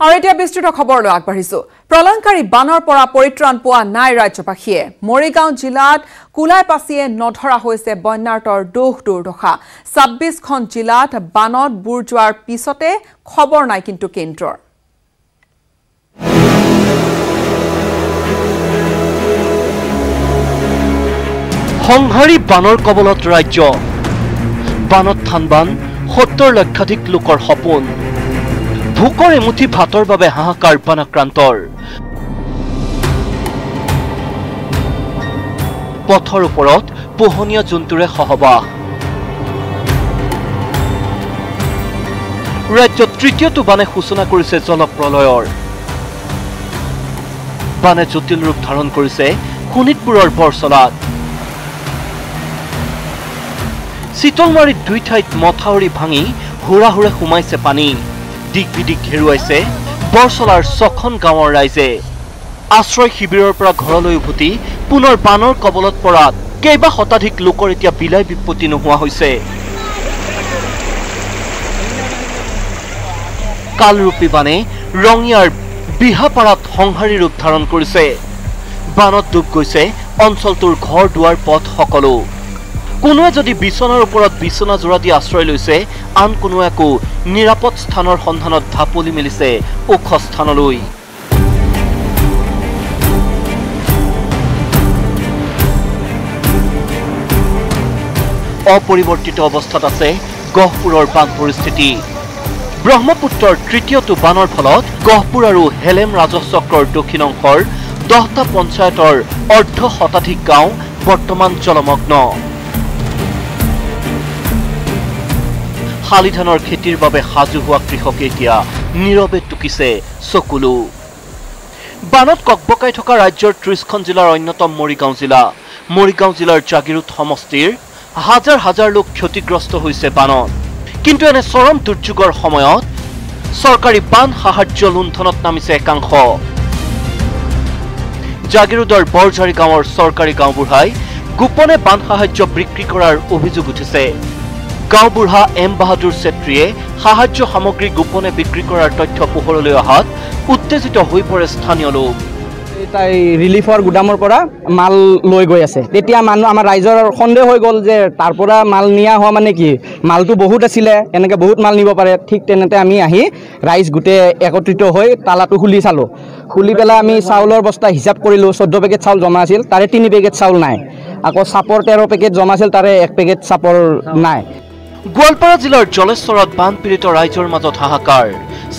আৰু এতিয়া বিস্তৃত খবৰলৈ আগবাঢ়িছো। প্ৰলয়ংকাৰী বানৰ পৰা পৰিত্ৰাণ পোৱা নাই ৰাজ্যবাসীয়ে। মৰিগাঁও জিলাত কুলাইপাচিয়ে নধৰা হৈছে বন্যাৰ্তৰ দুখ দুৰ্দশা। ২৬খন জিলাত বানত বুৰ যোৱাৰ পিছতে খবৰ নাই কিন্তু কেন্দ্ৰৰ। সংহাৰী বানৰ কবলত ৰাজ্য। বানত থানবান ৭০ লক্ষাধিক লোকৰ সপোন। ভোকৰ এমুঠি ভাতৰ বাবে হাহাকাৰ বানাক্ৰান্তৰ। পথৰ ওপৰত পোহনীয়া জন্তুৰে সহবাস। ৰাজ্যত তৃতীয়টো বানে সূচনা কৰিছে জলপ্ৰলয়ৰ। বানে জটিল ৰূপ ধাৰণ কৰিছে শোণিতপুৰৰ বৰচলাত। চিতলমাৰীত ২ ঠাইত মথাউৰি ভাঙি হুৰাহুৰে সোমাইছে পানী। দিক বিদিক হেৰুৱাইছে বৰচলাৰ ৬খন গাঁৱৰ ৰাইজে। আশ্ৰয় শিবিৰৰ পৰা ঘৰলৈ উভতি পুনৰ বানৰ কবলত পৰাত কেইবা শতাধিক লোকৰ এতিয়া বিলাই বিপত্তি নোহোৱা হৈছে। কালৰূপী বানে ৰঙিয়াৰ বিহাপাৰাত সংহাৰী ৰূপ ধাৰণ কৰিছে। বানত ডুব গৈছে অঞ্চলটোৰ ঘৰ দুৱাৰ পথ সকলো। কোনোৱে যদি বিছনাৰ ওপৰত বিছনা জোৰা দি আশ্ৰয় লৈছে, আন কোনোৱে আকৌ নিৰাপদ স্থানৰ সন্ধানত ঢাপলি মেলিছে ওখ স্থানলৈ। অপৰিৱৰ্তিত অৱস্থাত আছে গহপুৰৰ বান পৰিস্থিতি। ব্ৰহ্মপুত্ৰৰ তৃতীয়টো বানৰ ফলত গহপুৰ আৰু হেলেম ৰাজহ চক্ৰৰ দক্ষিণ অংশৰ 10টা পঞ্চায়তৰ অৰ্ধ শতাধিক গাঁও বৰ্তমান জলমগ্ন। শালি ধানৰ খেতিৰ বাবে সাজু হোৱা কৃষকে এতিয়া নীৰৱে টুকিছে চকুলো। বানত ককবকাই থকা ৰাজ্যৰ 30খন জিলাৰ অন্যতম মৰিগাঁও জিলা। মৰিগাঁও জিলাৰ জাগিৰোড সমষ্টিৰ হাজাৰ হাজাৰ লোক ক্ষতিগ্ৰস্ত হৈছে বানত। কিন্তু এনে চৰম দুৰ্যোগৰ সময়ত চৰকাৰী বান সাহায্য লুণ্ঠনত নামিছে একাংশ। জাগিৰোডৰ বৰঝাৰী গাঁৱৰ চৰকাৰী গাঁওবুঢ়াই গোপনে বান সাহায্য বিক্ৰী কৰাৰ অভিযোগ উঠিছে। গাঁওবুঢ়া এম বাহাদুৰ চেত্ৰীয়ে সাহায্য সামগ্ৰী গোপনে বিক্ৰী কৰাৰ তথ্য পোহৰলৈ অহাত উত্তেজিত হৈ পৰে স্থানীয় লোক। তাই ৰিলিফৰ গুদামৰ পৰা মাল লৈ গৈ আছে। তেতিয়া মানুহ আমাৰ ৰাইজৰ সন্দেহ হৈ গ'ল যে তাৰ পৰা মাল নিয়া হোৱা মানে কি, মালটো বহুত আছিলে, এনেকৈ বহুত মাল নিব পাৰে। ঠিক তেনেতে আমি আহি ৰাইজ গোটেই একত্ৰিত হৈ তালাটো খুলি চালোঁ। খুলি পেলাই আমি চাউলৰ বস্তা হিচাপ কৰিলোঁ। 14 পেকেট চাউল জমা আছিল, তাৰে 3 পেকেট চাউল নাই। আকৌ চাপৰ 13 পেকেট জমা আছিল, তাৰে 1 পেকেট চাপৰ নাই। গোৱালপাৰা জিলাৰ জলেশ্বৰত বানপীড়িত ৰাইজৰ মাজত হাহাকাৰ।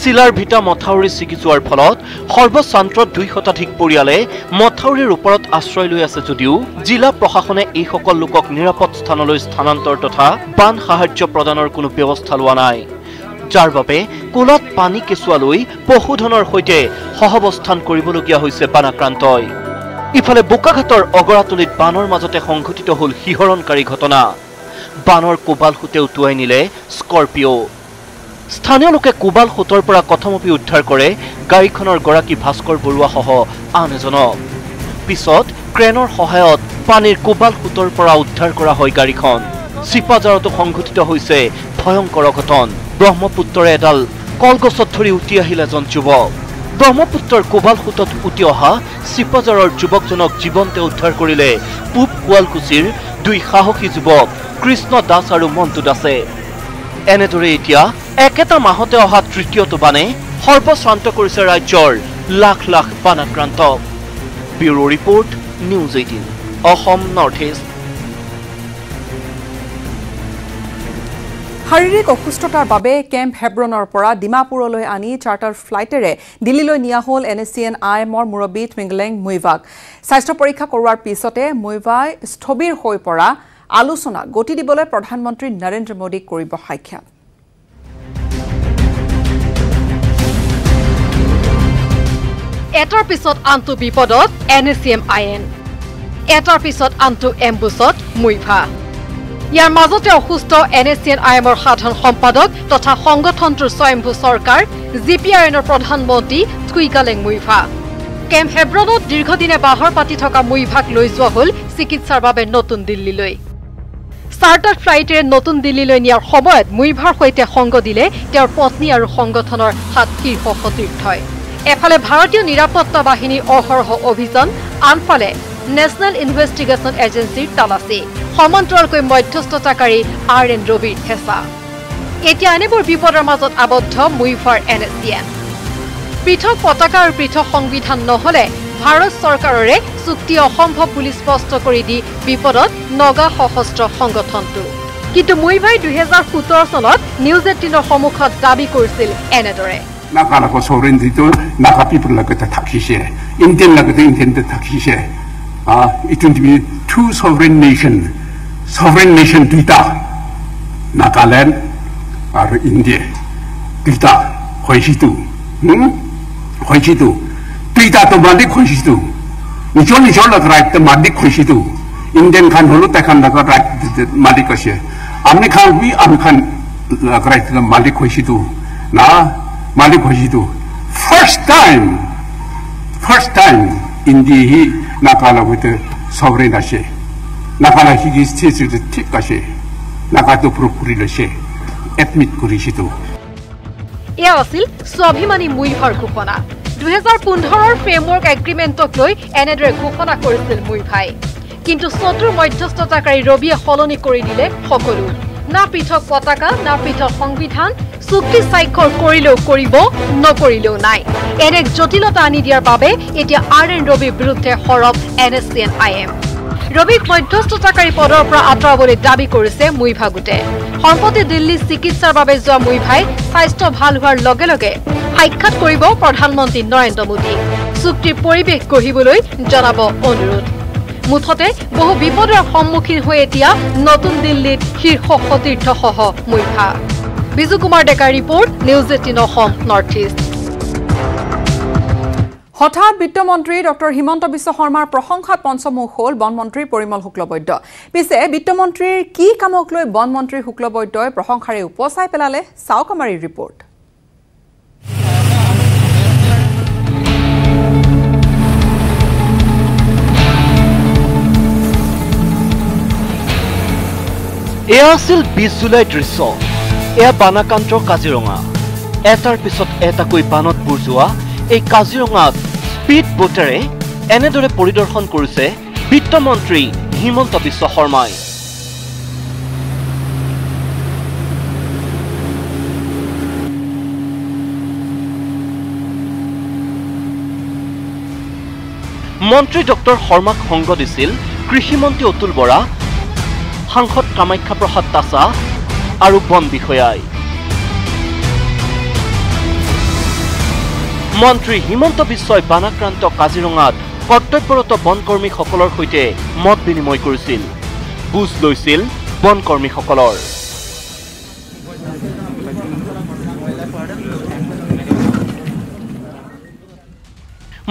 চিলাৰ ভিটা মথাউৰি ছিগি যোৱাৰ ফলত সৰ্বশ্ৰান্তত 2 শতাধিক পৰিয়ালে মথাউৰিৰ ওপৰত আশ্ৰয় লৈ আছে যদিও জিলা প্ৰশাসনে এইসকল লোকক নিৰাপদ স্থানলৈ স্থানান্তৰ তথা বান সাহায্য প্ৰদানৰ কোনো ব্যৱস্থা লোৱা নাই, যাৰ বাবে কোলাত পানী কেঁচুৱা লৈ পশুধনৰ সৈতে সহাৱস্থান কৰিবলগীয়া হৈছে বানাক্ৰান্তই। ইফালে বোকাঘাটৰ অগৰাতলিত বানৰ মাজতে সংঘটিত হ'ল শিহৰণকাৰী ঘটনা। বানৰ কোবাল সোঁতে উটুৱাই নিলে স্কৰ্পিঅ'। স্থানীয় লোকে কোবাল সোঁতৰ পৰা কথমপি উদ্ধাৰ কৰে গাড়ীখনৰ গৰাকী ভাস্কৰ বৰুৱা সহ আন এজনক। পিছত ক্ৰেনৰ সহায়ত পানীৰ কোবাল সোঁতৰ পৰা উদ্ধাৰ কৰা হয় গাড়ীখন। চিপাঝাৰতো সংঘটিত হৈছে ভয়ংকৰ অঘটন। ব্ৰহ্মপুত্ৰৰে এডাল কলগছত ধৰি উটি আহিল এজন যুৱক। ব্ৰহ্মপুত্ৰৰ কোবাল সোঁতত উটি অহা চিপাঝাৰৰ যুৱকজনক জীৱন্তে উদ্ধাৰ কৰিলে পূব শুৱালকুছিৰ 2 সাহসী যুৱক কৃষ্ণ দাস আৰু মন্টু দাসে। এনেদৰে এতিয়া একেটা মাহতে অহা তৃতীয়টো বানে সৰ্বশ্ৰান্ত কৰিছে ৰাজ্যৰ লাখ লাখ বানাক্ৰান্তক। Bureau report, news 18 Assam north east. শাৰীৰিক অসুস্থতাৰ বাবে কেম্প হেব্ৰনৰ পৰা ডিমাপুৰলৈ আনি চাৰ্টাৰ ফ্লাইটেৰে দিল্লীলৈ নিয়া হ'ল NACN-IMৰ মুৰব্বী টুইংগলেং মুইভাক। স্বাস্থ্য পৰীক্ষা কৰোৱাৰ পিছতে মুইভাই স্থবিৰ হৈ পৰা আলোচনা গতি দিবলৈ প্ৰধানমন্ত্ৰী নৰেন্দ্ৰ মোদীক কৰিব সাক্ষাৎ। এটাৰ পিছত আনটো বিপদত NACN-IN, এটাৰ পিছত আনটো এম্বুছত মুইভা। ইয়াৰ মাজতে অসুস্থ NACN-IMৰ সাধাৰণ সম্পাদক তথা সংগঠনটোৰ স্বয়ম্ভূ চৰকাৰ GPRNৰ প্ৰধানমন্ত্ৰী টুইংগলেং মুইভা। কেম্প হেব্ৰনত দীৰ্ঘদিনে বাহৰ পাতি থকা মুইভাক লৈ যোৱা হ'ল চিকিৎসাৰ বাবে নতুন দিল্লীলৈ। চাৰ্টাৰ ফ্লাইটেৰে নতুন দিল্লীলৈ নিয়াৰ সময়ত মুইভাৰ সৈতে সংগ দিলে তেওঁৰ পত্নী আৰু সংগঠনৰ 7 শীৰ্ষ সতীৰ্থই এফালে ভাৰতীয় নিৰাপত্তা বাহিনীৰ অহৰহ অভিযান আনফালে নেশ্যনেল ইনভেষ্টিগেশ্যন এজেন্সিৰ তালাচী সমান্তৰালকৈ মধ্যস্থতাকাৰী RN ৰবিৰ হেঁচা এতিয়া এনেবোৰ বিপদৰ মাজত আবদ্ধ মুইভাৰ NSCN পৃথক পতাকা আৰু পৃথক সংবিধান নহলে ভাৰত চৰকাৰৰে চুক্তি অসম্ভৱ বুলি স্পষ্ট কৰি দি বিপদত নগা সশস্ত্ৰ সংগঠনটো কিন্তু মুইভাই 2017 চনত নিউজ 18ৰ সন্মুখত দাবী কৰিছিল এনেদৰে 나가라고 소렌지도 나가 피플라그다 탁시세 인텐라그다 인텐데 탁시세 it will be two sovereign nation দুইটা নাগাল্যান্ড আর ইন্ডিয়া দুইটা হইছিতো দুইটা তো মালিক হইছিতো নিচল রাইট মালিক হইছিতো ইন্ডিয়ান খান হলো তখন লাগা রাইট মালিক আছে আমি খান রাইট মালিক হইছিতো না মালিক হইছিতো ফার্স্ট টাইম ইন্ডিয়া নাগালা হইতে সবরেন আছে নাগালা হিগি স্টেট ঠিক আছে নাগাতো প্রকুরি লৈছে এডমিট কৰিছিতো এয়া আছিল স্বাভিমানী মুইভাৰ ঘোষণা 2015ৰ ফ্ৰেমৱৰ্ক এগ্ৰিমেণ্টক লৈ এনেদৰে ঘোষণা কৰিছিল মুইভাই কিন্তু চতুৰ মধ্যস্থতাকাৰী ৰবিয়ে সলনি কৰি দিলে সকলো না পৃথক পতাকা না পৃথক সংবিধান চুক্তি স্বাক্ষৰ কৰিলেও কৰিব নকৰিলেও নাই এনে জটিলতা আনি দিয়াৰ বাবে এতিয়া RN ৰবিৰ বিৰুদ্ধে সৰব NSCN-IM ৰবিক মধ্যস্থতাকাৰী পদৰ পৰা আঁতৰাবলৈ দাবী কৰিছে মুইভা গোটে সম্প্ৰতি দিল্লী চিকিৎসাৰ বাবে যোৱা মুইভাই স্বাস্থ্য ভাল হোৱাৰ লগে লগে সাক্ষাৎ কৰিব প্ৰধানমন্ত্ৰী নৰেন্দ্ৰ মোদী চুক্তিৰ পৰিৱেশ গঢ়িবলৈ জনাব অনুৰোধ মুঠতে বহু বিপদৰ সন্মুখীন হৈ এতিয়া নতুন দিল্লীত শীৰ্ষ সতীৰ্থসহ মুইভা বিজু কুমাৰ ডেকাৰ report news 18 Assam north east হঠাৎ বিত্তমন্ত্ৰী ডক্টৰ হিমন্ত বিশ্ব শৰ্মাৰ প্ৰশংসাত পঞ্চমুখ হ'ল বনমন্ত্ৰী পৰিমল শুক্লবৈদ্য পিছে বিত্তমন্ত্ৰীৰ কি কামক লৈ বনমন্ত্ৰী শুক্লবৈদ্যই প্ৰশংসাৰে উপচাই পেলালে চাওক আমাৰ ৰিপৰ্ট এয়া আছিল 20 জুলাই দৃশ্য এয়া বানাকান্তৰ কাজিৰঙা এটাৰ পিছত এটাকৈ বানত বুৰ যোৱা এই কাজিৰঙাত স্পীড বোটেৰে এনেদৰে পৰিদৰ্শন কৰিছে বিত্তমন্ত্ৰী হিমন্ত বিশ্ব শৰ্মাই মন্ত্ৰী ডক্টৰ শৰ্মাক সংগ দিছিল কৃষিমন্ত্ৰী অতুল বৰা সাংসদ কামাখ্যা প্ৰসাদ তাছা আৰু বন বিষয়াই মন্ত্ৰী হিমন্ত বিশ্বই বানাক্ৰান্ত কাজিৰঙাত কৰ্তব্যৰত বনকৰ্মীসকলৰ সৈতে মত বিনিময় কৰিছিল বুজ লৈছিল বনকৰ্মীসকলৰ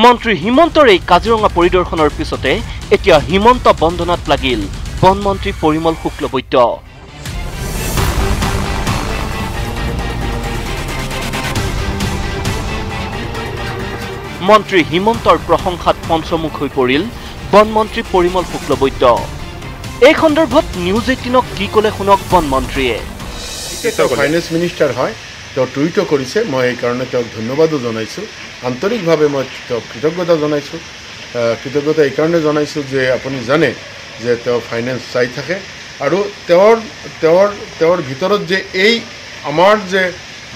মন্ত্ৰী হিমন্তৰ এই কাজিৰঙা পৰিদৰ্শনৰ পিছতে এতিয়া হিমন্ত বন্দনাত লাগিল বনমন্ত্ৰী পৰিমল শুক্লবৈদ্য মন্ত্ৰী হিমন্তৰ প্ৰশংসাত পঞ্চমুখ হৈ পৰিল বনমন্ত্ৰী পৰিমল শুক্লবৈদ্য এই সন্দৰ্ভত নিউজ 18ক কি ক'লে শুনক বনমন্ত্ৰীয়ে ফাইনেন্স মিনিষ্টাৰ হয় তেওঁ টুইট কৰিছে মই এই কাৰণে তেওঁক ধন্যবাদো জনাইছোঁ আন্তৰিকভাৱে মই তেওঁক কৃতজ্ঞতা জনাইছোঁ কৃতজ্ঞতা এই কাৰণে জনাইছোঁ যে আপুনি জানে যে তেওঁ ফাইনেন্স চাই থাকে আৰু তেওঁৰ ভিতৰত যে এই আমাৰ যে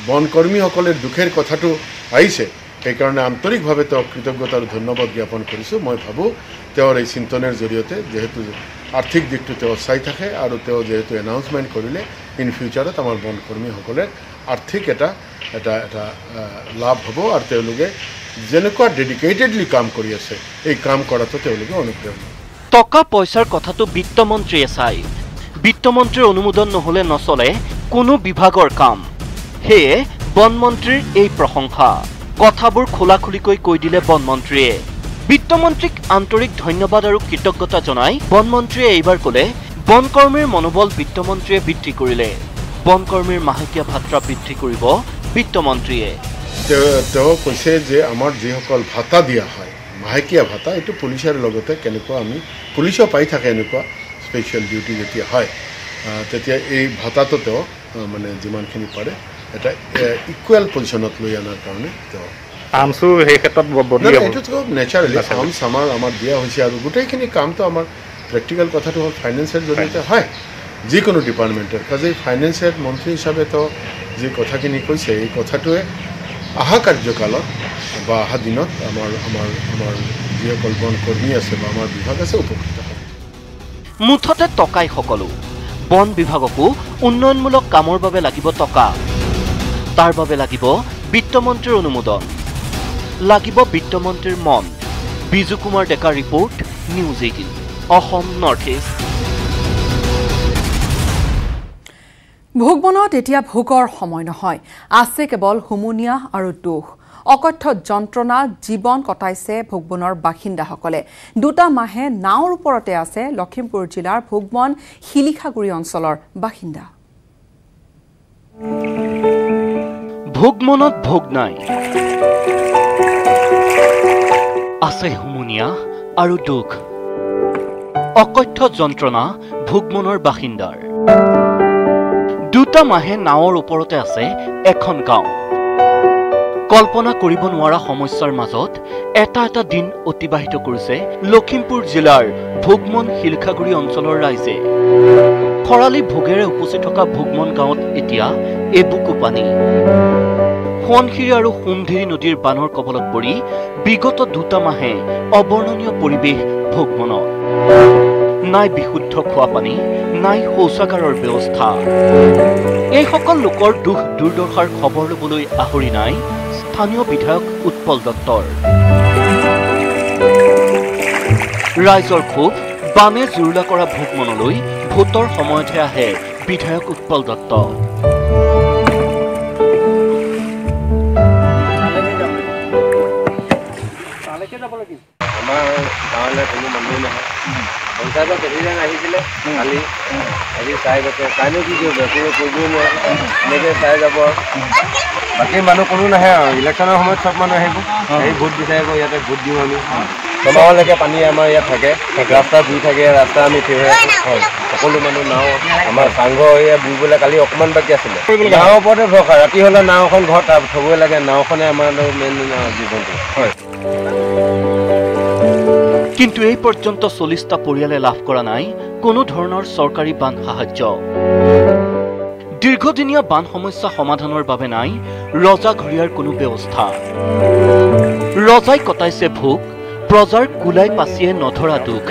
বনকৰ্মীসকলে দুখেৰ কথাটো আহিছে সেইকাৰণে আন্তৰিকভাৱে তেওঁক কৃতজ্ঞতা আৰু ধন্যবাদ জ্ঞাপন কৰিছোঁ মই ভাবোঁ তেওঁৰ এই চিন্তনৰ জৰিয়তে যেহেতু আৰ্থিক দিশটো তেওঁ চাই থাকে আৰু তেওঁ যেহেতু এনাউন্সমেণ্ট কৰিলে ইন ফিউচাৰত আমাৰ বনকৰ্মীসকলে আৰ্থিক এটা লাভ হ'ব আৰু তেওঁলোকে যেনেকুৱা ডেডিকেটেডলি কাম কৰি আছে এই কাম কৰাটো তেওঁলোকে অনুপ্ৰেৰণা টকা পইচাৰ কথাটো বিত্তমন্ত্ৰীয়ে চাই বিত্তমন্ত্ৰীৰ অনুমোদন নহলে নচলে কোনো বিভাগৰ কাম হেয়ে বনমন্ত্ৰীৰ এই প্ৰশংসা কথাবোৰ খোলাখুলিকৈ কৈ দিলে বনমন্ত্ৰীয়ে বিত্তমন্ত্ৰীক আন্তৰিক ধন্যবাদ আৰু কৃতজ্ঞতা জনাই বনমন্ত্ৰীয়ে এইবাৰ ক'লে বনকৰ্মীৰ মনোবল বিত্তমন্ত্ৰীয়ে বৃদ্ধি কৰিলে বনকৰ্মীৰ মাহেকীয়া ভাত্ৰা বৃদ্ধি কৰিব বিত্তমন্ত্ৰীয়ে তেওঁ কৈছে যে আমাৰ যিসকল ভাতা দিয়া হয় মাহেকীয়া ভাতা এইটো পুলিচৰ লগতে কেনেকুৱা আমি পুলিচো পাই থাকে এনেকুৱা স্পেচিয়েল ডিউটি যেতিয়া হয় তেতিয়া এই ভাতাটো তেওঁ মানে যিমানখিনি পাৰে এটা ইকুৱেল পজিশ্যনত লৈ অনাৰ কাৰণে তেওঁ আৰ্মছো সেই ক্ষেত্ৰত এইটো নেচাৰেলি আৰ্মছ আমাৰ দিয়া হৈছে আৰু গোটেইখিনি কামটো আমাৰ প্ৰেক্টিকেল কথাটো হ'ল ফাইনেন্সৰ জৰিয়তে হয় যিকোনো ডিপাৰ্টমেণ্টৰ কাজেই ফাইনেন্সিয়েল মন্ত্ৰী হিচাপে তেওঁ যি কথাখিনি কৈছে এই কথাটোৱে অহা কাৰ্যকালত বা অহা দিনত আমাৰ যিসকল বন কৰ্মী আছে বা আমাৰ বিভাগ আছে উপকৃত হ'ব মুঠতে টকাই সকলো বন বিভাগকো উন্নয়নমূলক কামৰ বাবে লাগিব টকা তাৰ বাবে লাগিব বিত্তমন্ত্ৰীৰ অনুমোদন লাগিব বিত্তমন্ত্ৰীৰ মন বিজু কুমাৰ ডেকাৰ report news 18 Assam north east ভোগবনত এতিয়া ভোগৰ সময় নহয় আছে কেৱল হুমুনিয়া আৰু দুখ অকথ্য যন্ত্ৰণা জীৱন কটাইছে ভোগবনৰ বাসিন্দাসকলে দুটা মাহে নাওৰ ওপৰতে আছে লখিমপুৰ জিলাৰ ভোগবন শিলিখাগুৰি অঞ্চলৰ বাসিন্দা ভোগমনত ভোগ নাই আছে হুমুনিয়া আৰু দুখ অকথ্য যন্ত্ৰণা ভোগমনৰ বাসিন্দাৰ দুটা মাহে নাওৰ ওপৰতে আছে এখন গাঁও কল্পনা কৰিব নোৱাৰা সমস্যাৰ মাজত এটা দিন অতিবাহিত কৰিছে লখিমপুৰ জিলাৰ ভোগমন শিলখাগুৰি অঞ্চলৰ ৰাইজে খৰালি ভোগেৰে উপচি থকা ভোগমন গাঁৱত এতিয়া এবুকু পানী সোৱণশিৰি আৰু সোমধিৰি নদীৰ বানৰ কবলত পৰি বিগত দুটা মাহে অবৰ্ণনীয় পৰিৱেশ ভোগমনত নাই বিশুদ্ধ খোৱা পানী নাই শৌচাগাৰৰ ব্যৱস্থা এইসকল লোকৰ দুখ দুৰ্দশাৰ খবৰ ল'বলৈ আহৰি নাই স্থানীয় বিধায়ক উৎপল দত্তৰ ৰাইজৰ ক্ষোভ বানে জুৰুলা কৰা ভোগমনলৈ ভোটৰ সময়তহে আহে বিধায়ক উৎপল দত্ত আমাৰ গাঁৱলৈ কোনো মানুহ নহয় পঞ্চায়তৰ প্ৰেচিডেণ্ট আহিছিলে কালি আজি চাই গৈছে চাইনো কি কৰিব একো কৰিবই নোৱাৰে এনেকৈ চাই যাব বাকী মানুহ কোনো নাহে আৰু ইলেকশ্যনৰ সময়ত চব মানুহ আহিব এই ভোট বিচাৰিব ইয়াতে ভোট দিওঁ আমি ছমাহলৈকে পানী আমাৰ ইয়াত থাকে ৰাস্তা ধুই থাকে ৰাস্তা আমি থিয় হৈ হয় সকলো মানুহ নাও আমাৰ চাংঘৰ এয়া বুৰিবলৈ কালি অকণমান বাকী আছিলে নাৱৰ ওপৰতে ভৰসা ৰাতি হ'লে নাওখন ঘৰত থ'বই লাগে নাওখনে আমাৰ মেইন জীৱনটো হয় কিন্তু এই পৰ্যন্ত 40টা পৰিয়ালে লাভ কৰা নাই কোনো ধৰণৰ চৰকাৰী বান সাহায্য দীৰ্ঘদিনীয়া বান সমস্যা সমাধানৰ বাবে নাই ৰজা ঘৰিয়াৰ কোনো ব্যৱস্থা ৰজাই কটাইছে ভোগ প্ৰজাৰ কুলাই পাচিয়ে নধৰা দুখ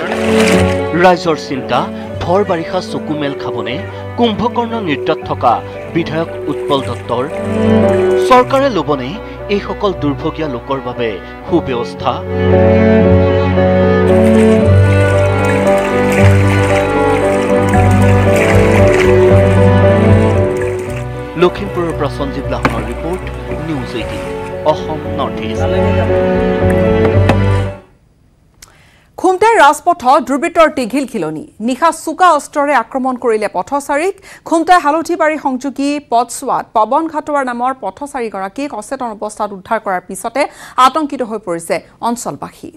ৰাইজৰ চিন্তা ভৰ বাৰিষা চকু মেল খাবনে কুম্ভকৰ্ণ নৃত্যত থকা বিধায়ক উৎপল দত্তৰ চৰকাৰে ল'বনে এইসকল দুৰ্ভগীয়া লোকৰ বাবে সুব্যৱস্থা লখিমপুৰৰ পৰা সঞ্জীৱ লাহনৰ report news 18 Assam north east Khumtai ৰাজপথত দুৰ্বৃত্তৰ টিঘিল খিলনি নিশা চোকা অস্ত্ৰৰে আক্ৰমণ কৰিলে পথচাৰীক খুমটাই হালধিবাৰী সংযোগী পথছোৱাত পৱন ঘাটোৱাৰ নামৰ পথচাৰীগৰাকীক অচেতন অৱস্থাত উদ্ধাৰ কৰাৰ পিছতে আতংকিত হৈ পৰিছে অঞ্চলবাসী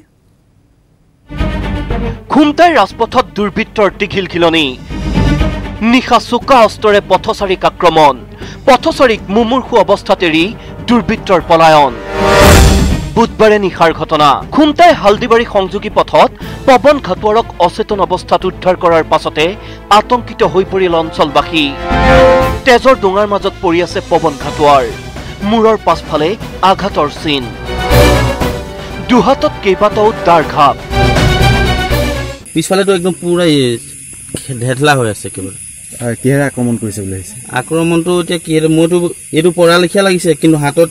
খুমটাই ৰাজপথত দুৰ্বৃত্তৰ টিঘিল খিলনি নিশা চোকা অস্ত্ৰৰে পথচাৰীক আক্ৰমণ পথচাৰীক মুমূৰ্ষু অৱস্থাত এৰি দুৰ্বৃত্তৰ পলায়ন বুধবাৰে নিশাৰ ঘটনা খুমটাই হালদিবাৰী সংযোগী পথত পৱন ঘাটোৱাৰক অচেতন অৱস্থাত উদ্ধাৰ কৰাৰ পাছতে আতংকিত হৈ পৰিল অঞ্চলবাসী তেজৰ ডোঙাৰ মাজত পৰি আছে পৱন ঘাটোৱাৰ মূৰৰ পাছফালে আঘাতৰ চিন দুহাতত কেইবাটাও দাৰ ঘাপ পিছফালেতো একদম পুৰা ঢেঠলা হৈ আছে কেৱল কিহেৰে আক্ৰমণ কৰিছে বুলি ভাবিছে আক্ৰমণটো এতিয়া কি মইতো এইটো পৰা লেখীয়া লাগিছে কিন্তু হাতত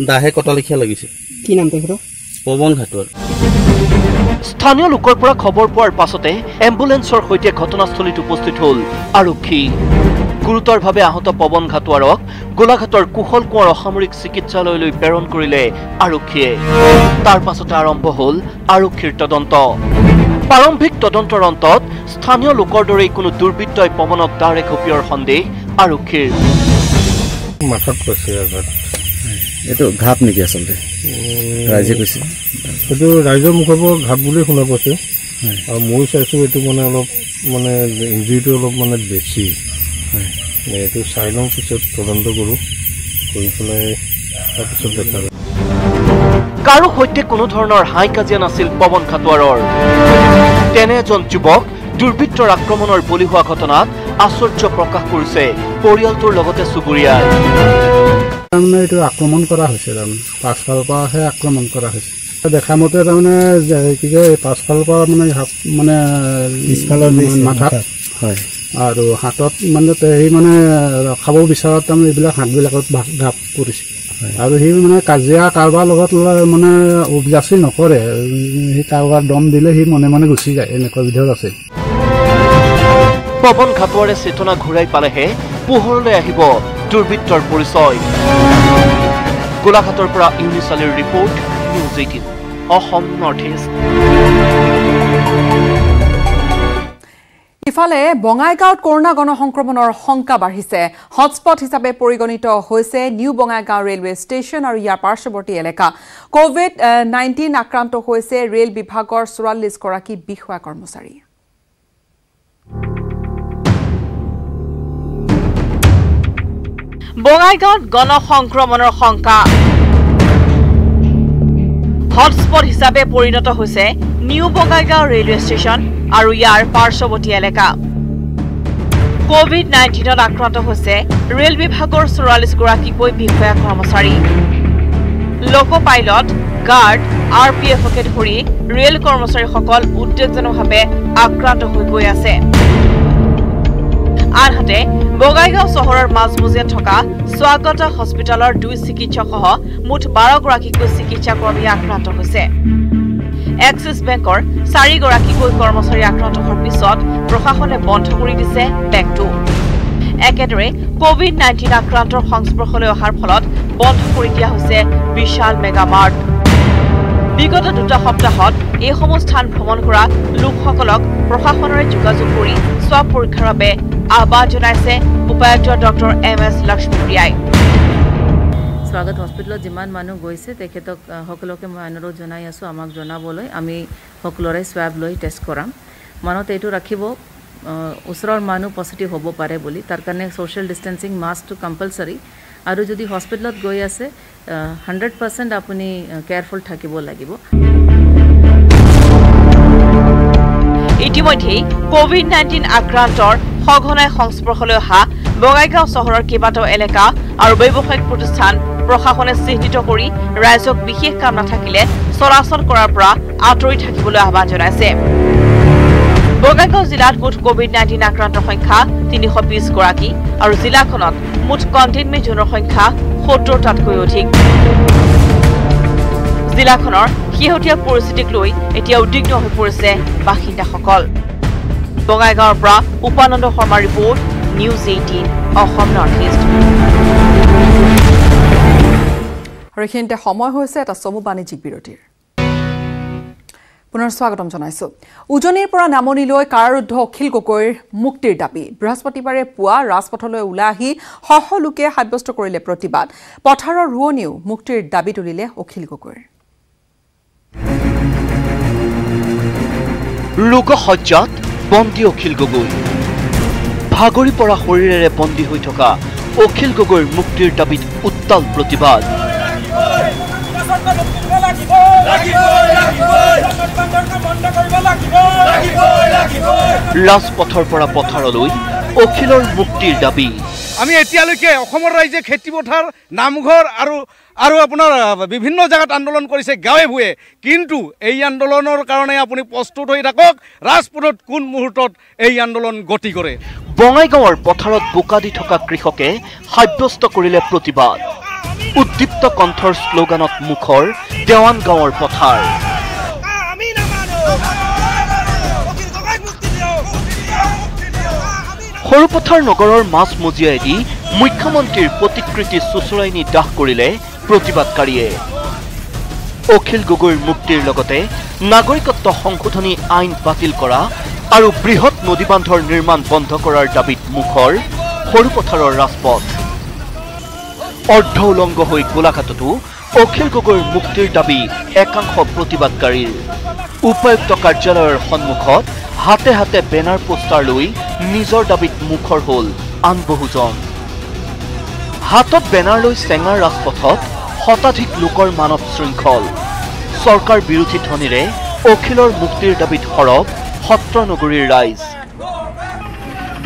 দাহে কটা লেখীয়া লাগিছে কি নাম তেখেতৰ পৱন ঘাটোৱাৰ স্থানীয় লোকৰ পৰা খবৰ পোৱাৰ পাছতে এম্বুলেন্সৰ সৈতে ঘটনাস্থলীত উপস্থিত হ'ল আৰক্ষী গুৰুতৰভাৱে আহত পৱন ঘাটোৱাৰক গোলাঘাটৰ কুশল কোঁৱৰ অসামৰিক চিকিৎসালয়লৈ প্ৰেৰণ কৰিলে আৰক্ষীয়ে তাৰ পাছতে আৰম্ভ হ'ল আৰক্ষীৰ তদন্ত প্ৰাৰম্ভিক তদন্তৰ অন্তত স্থানীয় লোকৰ দৰে কোনো দুৰ্বৃত্তই পৱনক দাৰে ঘপিওৱাৰ সন্দেহ আৰক্ষীৰ মাথাত কৈছে আঘাত এইটো ঘাপ নেকি আচলতে ৰাইজে কৈছে এইটো ৰাইজৰ মুখৰ পৰা ঘাপ বুলি শুনা পাইছে আৰু মই চাইছোঁ এইটো মানে অলপ মানে ইঞ্জুৰিটো অলপ মানে বেছি এইটো চাই লওঁ, পিছত তদন্ত কৰোঁ, কৰি পেলাই তাৰপিছত দেখা যাব। কাৰো সৈতে কোনো ধৰণৰ হাই কাজিয়া নাছিল পৱন খাটুৱাৰৰ। তেনে এজন যুৱক দুৰ্বৃত্তৰ আক্ৰমণৰ বলি হোৱা ঘটনাত আশ্চৰ্য প্ৰকাশ কৰিছে পৰিয়ালটোৰ লগতে চুবুৰীয়াই। তাৰমানে এইটো আক্ৰমণ কৰা হৈছে, তাৰমানে পাছফালৰ পৰাহে আক্ৰমণ কৰা হৈছে। দেখা মতে তাৰমানে কি কয় পাছফালৰ পৰা মানে পিছফালৰ মাথাত হয় আৰু হাতত মানে সি মানে খাব বিচৰাত তাৰমানে এইবিলাক হাতবিলাকত ঘাপ পৰিছে আৰু সি মানে কাজিয়া কাৰোবাৰ লগত মানে অভিলাষী নকৰে, সি কাৰোবাৰ দম দিলে সি মনে মনে গুচি যায়, এনেকুৱা বিধৰ আছে। পৱন খাটুৱাৰে চেতনা ঘূৰাই পালেহে পোহৰলৈ আহিব দুৰ্বৃত্তৰ পৰিচয়। গোলাঘাটৰ পৰা ইউনিছ আলীৰ report, news 18 Assam north east. ইফালে বঙাইগাঁৱত কৰোনা গণসংক্ৰমণৰ শংকা বাঢ়িছে। হটস্পট হিচাপে পৰিগণিত হৈছে নিউ বঙাইগাঁও ৰেলৱে ষ্টেচন আৰু ইয়াৰ পাৰ্শ্বৱৰ্তী এলেকা। COVID-19 আক্ৰান্ত হৈছে ৰেল বিভাগৰ 44 গৰাকী বিষয়া কৰ্মচাৰী। বঙাইগাঁৱত গণসংক্ৰমণৰ শংকা। হটস্পট হিচাপে পৰিণত হৈছে নিউ বঙাইগাঁও ৰেলৱে ষ্টেচন আৰু ইয়াৰ পাৰ্শ্বৱৰ্তী এলেকা। COVID-19 আক্ৰান্ত হৈছে ৰেল বিভাগৰ 44 গৰাকীকৈ বিষয়া কৰ্মচাৰী। লোকো পাইলট, গাৰ্ড, RPFকে ধৰি ৰেল কৰ্মচাৰীসকল উদ্বেগজনকভাৱে আক্ৰান্ত হৈ গৈ আছে। আনহাতে বঙাইগাঁও চহৰৰ মাজমজিয়াত থকা স্বাগত হস্পিটেলৰ 2 চিকিৎসকসহ মুঠ 12 গৰাকীকৈ চিকিৎসা কৰ্মী আক্ৰান্ত হৈছে। এক্সিছ বেংকৰ 4 গৰাকীকৈ কৰ্মচাৰী আক্ৰান্ত হোৱাৰ পিছত প্ৰশাসনে বন্ধ কৰি দিছে বেংকটো। একেদৰে COVID-19 আক্ৰান্তৰ সংস্পৰ্শলৈ অহাৰ ফলত বন্ধ কৰি দিয়া হৈছে বিশাল মেগা মাৰ্ট। বিগত 2 সপ্তাহত এইসমূহ স্থান ভ্ৰমণ কৰা লোকসকলক প্ৰশাসনৰে যোগাযোগ কৰি স্বাব পৰীক্ষাৰ বাবে আহ্বান জনাইছে উপায়ুক্ত ডক্টৰ MS লক্ষ্মীপ্ৰিয়াই। স্বাগত হস্পিটেলত যিমান মানুহ গৈছে তেখেতক সকলোকে মই অনুৰোধ জনাই আছোঁ আমাক জনাবলৈ, আমি সকলোৰে স্বাব লৈ টেষ্ট কৰাম। মনত এইটো ৰাখিব ওচৰৰ মানুহ পজিটিভ হ'ব পাৰে বুলি, তাৰ কাৰণে ছ'চিয়েল ডিষ্টেঞ্চিং মাস্কটো কম্পালচৰি। আৰু যদি হস্পিটেলত গৈ আছে 100% আপুনি কেয়াৰফুল থাকিব লাগিব। ইতিমধ্যে COVID-19 আক্ৰান্তৰ সঘনাই সংস্পৰ্শলৈ অহা বঙাইগাঁও চহৰৰ কেইবাটাও এলেকা আৰু ব্যৱসায়িক প্ৰতিষ্ঠান প্ৰশাসনে চিহ্নিত কৰি ৰাইজক বিশেষ কাম নাথাকিলে চলাচল কৰাৰ পৰা আঁতৰি থাকিবলৈ আহ্বান জনাইছে। বঙাইগাঁও জিলাত মুঠ COVID-19 আক্ৰান্তৰ সংখ্যা 320 গৰাকী আৰু জিলাখনত মুঠ কণ্টেইনমেণ্ট জোনৰ সংখ্যা 70টাতকৈ অধিক। জিলাখনৰ শেহতীয়া পৰিস্থিতিক লৈ এতিয়া উদ্বিগ্ন হৈ পৰিছে বাসিন্দাসকল। বঙাইগাঁৱৰ পৰা Upananda Sarma report, news 18 Assam north East. আৰু এইখিনিতে সময় হৈছে এটা চমু বাণিজ্যিক বিৰতিৰ। পুনৰ স্বাগতম জনাইছো। উজনিৰ পৰা নামনিলৈ কাৰাৰুদ্ধ অখিল গগৈৰ মুক্তিৰ দাবী। বৃহস্পতিবাৰে পুৱা ৰাজপথলৈ ওলাই আহি শহ লোকে সাব্যস্ত কৰিলে প্ৰতিবাদ। পথাৰৰ ৰোৱনীও মুক্তিৰ দাবী তুলিলে অখিল গগৈৰ। লোকসজ্জাত বন্দী অখিল গগৈ। ভাগৰি পৰা শৰীৰেৰে বন্দী হৈ থকা অখিল গগৈৰ মুক্তিৰ দাবীত উত্তাল প্ৰতিবাদ। ৰাজপথৰ পৰা পথাৰলৈ অখিলৰ মুক্তিৰ দাবী। আমি এতিয়ালৈকে অসমৰ ৰাইজে খেতি পথাৰ, নামঘৰ আৰু আপোনাৰ বিভিন্ন জায়গাত আন্দোলন কৰিছে গাঁৱে ভূঞে, কিন্তু এই আন্দোলনৰ কাৰণে আপুনি প্ৰস্তুত হৈ থাকক। ৰাজপথত কোন মুহূৰ্তত এই আন্দোলন গতি কৰে। বঙাইগাঁৱৰ পথাৰত বোকা দি থকা কৃষকে সাব্যস্ত কৰিলে প্ৰতিবাদ। উদ্দীপ্ত কণ্ঠৰ শ্লোগানত মুখৰ দেৱান গাঁৱৰ পথাৰ। সৰুপথাৰ নগৰৰ মাজমজিয়াইদি মুখ্যমন্ত্ৰীৰ প্ৰতিকৃতি চুচুৰাই নি দাহ কৰিলে প্ৰতিবাদকাৰীয়ে। অখিল গগৈৰ মুক্তিৰ লগতে নাগৰিকত্ব সংশোধনী আইন বাতিল কৰা আৰু বৃহৎ নদীবান্ধৰ নিৰ্মাণ বন্ধ কৰাৰ দাবীত মুখৰ সৰুপথাৰৰ ৰাজপথ। অৰ্ধ উলংগ হৈ গোলাঘাটতো অখিল গগৈৰ মুক্তিৰ দাবী একাংশ প্ৰতিবাদকাৰীৰ। উপায়ুক্ত কাৰ্যালয়ৰ সন্মুখত হাতে হাতে বেনাৰ পোষ্টাৰ লৈ নিজৰ দাবীত মুখৰ হ'ল আন বহুজন। হাতত বেনাৰ লৈ চেঙাৰ ৰাজপথত শতাধিক লোকৰ মানৱ শৃংখল। চৰকাৰ বিৰোধী ধ্বনিৰে অখিলৰ মুক্তিৰ দাবীত সৰব সত্ৰ নগৰীৰ ৰাইজ।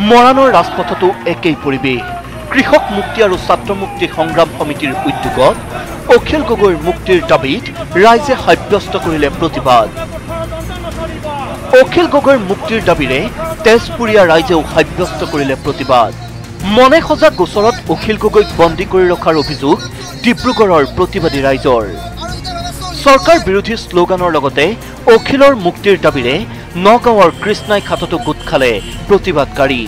মৰাণৰ ৰাজপথতো একেই পৰিৱেশ। কৃষক মুক্তি আৰু ছাত্ৰ মুক্তি সংগ্ৰাম সমিতিৰ উদ্যোগত অখিল গগৈৰ মুক্তিৰ দাবীত ৰাইজে সাব্যস্ত কৰিলে প্ৰতিবাদ। অখিল গগৈৰ মুক্তিৰ দাবীৰে তেজপুৰীয়া ৰাইজেও সাব্যস্ত কৰিলে প্ৰতিবাদ। মনে সজা গোচৰত অখিল গগৈক বন্দী কৰি ৰখাৰ অভিযোগ ডিব্ৰুগড়ৰ প্ৰতিবাদী ৰাইজৰ। চৰকাৰ বিৰোধী শ্লোগানৰ লগতে অখিলৰ মুক্তিৰ দাবীৰে নগাঁৱৰ কৃষ্ণাই ঘাটতো গোট খালে প্ৰতিবাদকাৰী।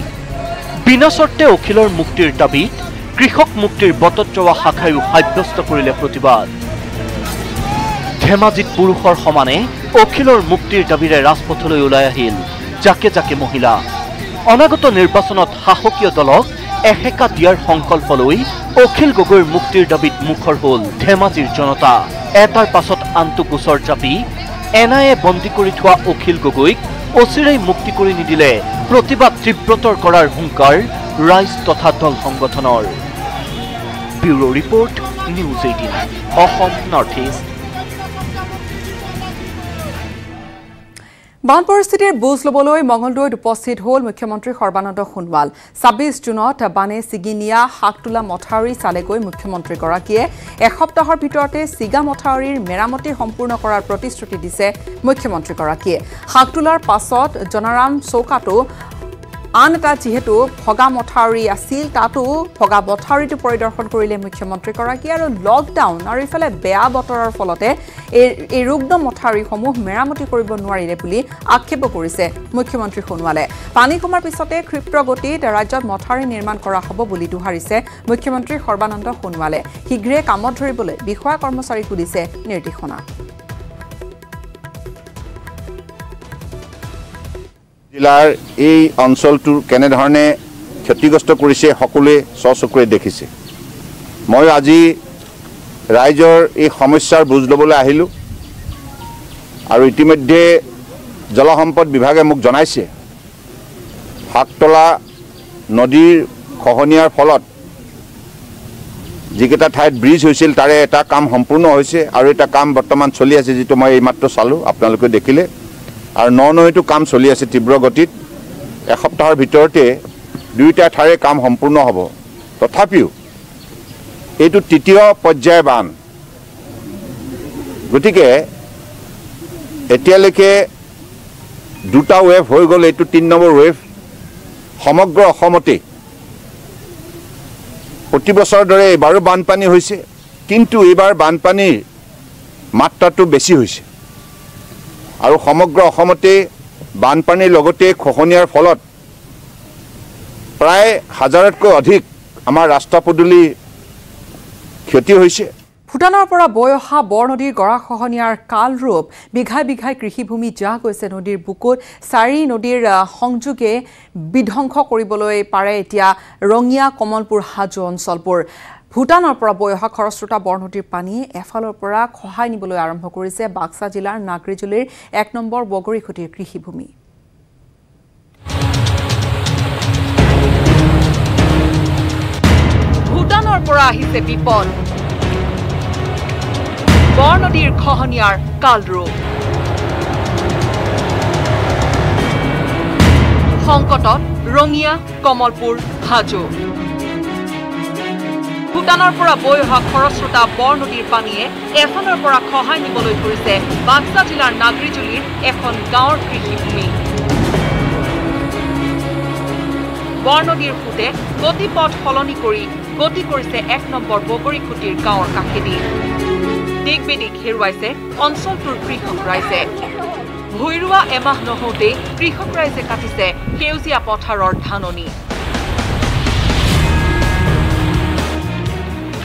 বিনা চৰ্তে অখিলৰ মুক্তিৰ দাবীত কৃষক মুক্তিৰ বটদ্ৰৱা শাখায়ো সাব্যস্ত কৰিলে প্ৰতিবাদ। ধেমাজিত পুৰুষৰ সমানে অখিলৰ মুক্তিৰ দাবীৰে ৰাজপথলৈ ওলাই আহিল জাকে জাকে মহিলা। অনাগত নিৰ্বাচনত শাসকীয় দলক এসেকা দিয়াৰ সংকল্প লৈ অখিল গগৈৰ মুক্তিৰ দাবীত মুখৰ হ'ল ধেমাজিৰ জনতা। এটাৰ পাছত আনটো গোচৰ জাপি এনআইএ বন্দী কৰি থোৱা অখিল গগৈক অচিৰেই মুক্তি কৰি নিদিলে প্ৰতিবাদ তীব্ৰতৰ কৰাৰ হুংকাৰ ৰাইজ তথা দল সংগঠনৰ। Bureau report, news 18 Assam north east. বান পৰিস্থিতিৰ বুজ ল'বলৈ মঙলদৈত উপস্থিত হ'ল মুখ্যমন্ত্ৰী সৰ্বানন্দ সোণোৱাল। ২৬ জুনত বানে ছিগি নিয়া শাকতোলা মথাউৰি চালেগৈ মুখ্যমন্ত্ৰীগৰাকীয়ে। এসপ্তাহৰ ভিতৰতে ছিগা মথাউৰিৰ মেৰামতি সম্পূৰ্ণ কৰাৰ প্ৰতিশ্ৰুতি দিছে মুখ্যমন্ত্ৰীগৰাকীয়ে। শাকতোলাৰ পাছত জনাৰাম চৌকাতো আন এটা যিহেতু ভগা মথাউৰি আছিল, তাতো ভগা মথাউৰিটো পৰিদৰ্শন কৰিলে মুখ্যমন্ত্ৰীগৰাকীয়ে। আৰু লকডাউন আৰু ইফালে বেয়া বতৰৰ ফলতে এই ৰুগ্ন মথাউৰিসমূহ মেৰামতি কৰিব নোৱাৰিলে বুলি আক্ষেপ কৰিছে মুখ্যমন্ত্ৰী সোণোৱালে। পানী কমাৰ পিছতে ক্ষিপ্ৰ গতিত ৰাজ্যত মথাউৰি নিৰ্মাণ কৰা হ'ব বুলি দোহাৰিছে মুখ্যমন্ত্ৰী সৰ্বানন্দ সোণোৱালে। শীঘ্ৰে কামত ধৰিবলৈ বিষয়া কৰ্মচাৰীকো দিছে নিৰ্দেশনা। জিলাৰ এই অঞ্চলটোৰ কেনেধৰণে ক্ষতিগ্ৰস্ত কৰিছে সকলোৱে স্বচকুৰে দেখিছে। মই আজি ৰাইজৰ এই সমস্যাৰ বুজ ল'বলৈ আহিলোঁ আৰু ইতিমধ্যে জলসম্পদ বিভাগে মোক জনাইছে শাকতলা নদীৰ খহনীয়াৰ ফলত যিকেইটা ঠাইত ব্ৰিজ হৈছিল তাৰে এটা কাম সম্পূৰ্ণ হৈছে আৰু এটা কাম বৰ্তমান চলি আছে, যিটো মই এইমাত্ৰ চালোঁ, আপোনালোকে দেখিলে। আৰু নৈটো কাম চলি আছে তীব্ৰ গতিত। এসপ্তাহৰ ভিতৰতে দুয়োটা ঠাইৰে কাম সম্পূৰ্ণ হ'ব। তথাপিও এইটো তৃতীয় পৰ্যায়ৰ বান, গতিকে এতিয়ালৈকে দুটা ৱেভ হৈ গ'ল, এইটো ৩ নম্বৰ ৱেভ। সমগ্ৰ অসমতে প্ৰতি বছৰৰ দৰে এইবাৰো বানপানী হৈছে, কিন্তু এইবাৰ বানপানীৰ মাত্ৰাটো বেছি হৈছে আৰু সমগ্ৰ অসমতে বানপানীৰ লগতে খহনীয়াৰ ফলত প্ৰায় ১,০০০তকৈ অধিক আমাৰ ৰাস্তা পদূলি ক্ষতি হৈছে। ভূটানৰ পৰা বৈ অহা বৰ নদীৰ গৰাখহনীয়াৰ কালৰূপ বিঘাই বিঘাই কৃষিভূমি জাহ গৈছে নদীৰ বুকুত। ৪ নদীৰ সংযোগে বিধ্বংস কৰিবলৈ পাৰে এতিয়া ৰঙিয়া, কমলপুৰ, হাজো অঞ্চলবোৰ। ভূটানৰ পৰা বৈ অহা খৰস্ৰোতা বৰ নদীৰ পানীয়ে এফালৰ পৰা খহাই নিবলৈ আৰম্ভ কৰিছে বাক্সা জিলাৰ নাগৰিজুলিৰ ১ নম্বৰ বগৰীখুটিৰ কৃষিভূমি। ভূটানৰ পৰা আহিছে বিপদ, বৰ নদীৰ খহনীয়াৰ কালৰূপ। সংকটত ৰঙিয়া, কমলপুৰ, হাজো। ভূটানৰ পৰা বৈ অহা খৰস্ৰোতা বৰ নদীৰ পানীয়ে এফালৰ পৰা খহাই নিবলৈ ধৰিছে বাক্সা জিলাৰ নাগৰিজুলিৰ এখন গাঁৱৰ কৃষিভূমি। বৰ নদীৰ সোঁতে গতিপথ সলনি কৰি গতি কৰিছে ১ নম্বৰ বগৰীখুটিৰ গাঁৱৰ কাষেদি। দিক বিদিক হেৰুৱাইছে অঞ্চলটোৰ কৃষক ৰাইজে। ভূঁই ৰোৱা এমাহ নহওঁতেই কৃষক ৰাইজে কাটিছে সেউজীয়া পথাৰৰ ধাননি।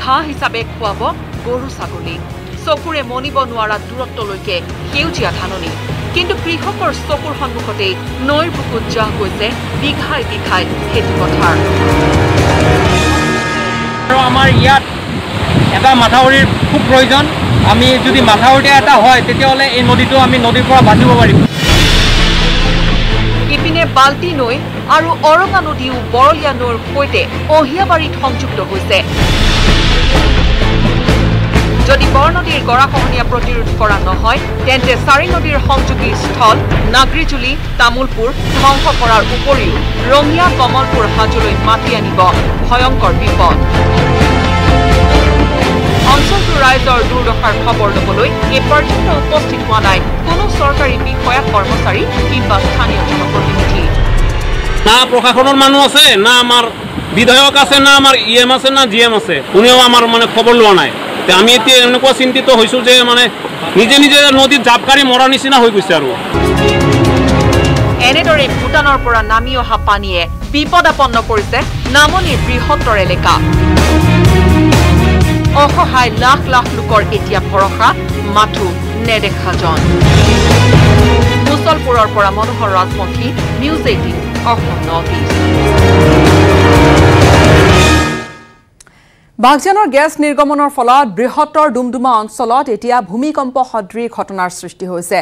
ঘাঁহ হিচাপে খুৱাব গৰু ছাগলী। চকুৰে মনিব নোৱাৰা দূৰত্বলৈকে সেউজীয়া ধাননি, কিন্তু কৃষকৰ চকুৰ সন্মুখতেই নৈৰ বুকুত জাহ গৈছে বিঘাই বিঘাই খেতি পথাৰ। আৰু আমাৰ ইয়াত এটা মাথাউৰিৰ খুব প্ৰয়োজন। আমি যদি মাথাউৰিটা এটা হয় তেতিয়াহ'লে এই নদীটো আমি নদীৰ পৰা বাচিব পাৰিম। ইপিনে ইপিনে বাল্টি নৈ আৰু অৰঙা নদীও বৰলীয়া নৈৰ সৈতে অহিয়াবাৰীত সংযুক্ত হৈছে। যদি বৰনদীৰ গৰাখহনীয়া প্ৰতিৰোধ কৰা নহয় তেন্তে চাৰি নদীৰ সংযোগী স্থল নাগৰিজুলি তামুলপুৰ ধ্বংস কৰাৰ উপৰিও ৰঙিয়া কমলপুৰ হাজোলৈ মাতি আনিব ভয়ংকৰ বিপদ। অঞ্চলটোৰ ৰাইজৰ দুৰ্দশাৰ খবৰ ল'বলৈ এই পৰ্যন্ত উপস্থিত হোৱা নাই কোনো চৰকাৰী বিষয়া কৰ্মচাৰী কিংবা স্থানীয় জনপ্ৰতিনিধি। না প্ৰশাসনৰ মানুহ আছে, না আমাৰ বিধায়ক আছে, না আমাৰ EM আছে, না GM আছে, কোনেও আমাৰ মানে খবৰ লোৱা নাই। আমি এতিয়া এনেকুৱা চিন্তিত হৈছোঁ যে মানে নিজে নিজে নদীত জাপকাৰি মৰাৰ নিচিনা হৈ গৈছে। আৰু এনেদৰে ভূটানৰ পৰা নামি অহা পানীয়ে বিপদাপন্ন কৰিছে নামনিৰ বৃহত্তৰ এলেকা। অসহায় লাখ লাখ লোকৰ এতিয়া ভৰসা মাথো নেদেখাজন। মুছলপুৰৰ পৰা Manohar Rajbongshi, news 18 Assam north east. বাগজানৰ গেছ নিৰ্গমনৰ ফলত বৃহত্তৰ ডুমডুমা অঞ্চলত এতিয়া ভূমিকম্প সদৃশ ঘটনাৰ সৃষ্টি হৈছে।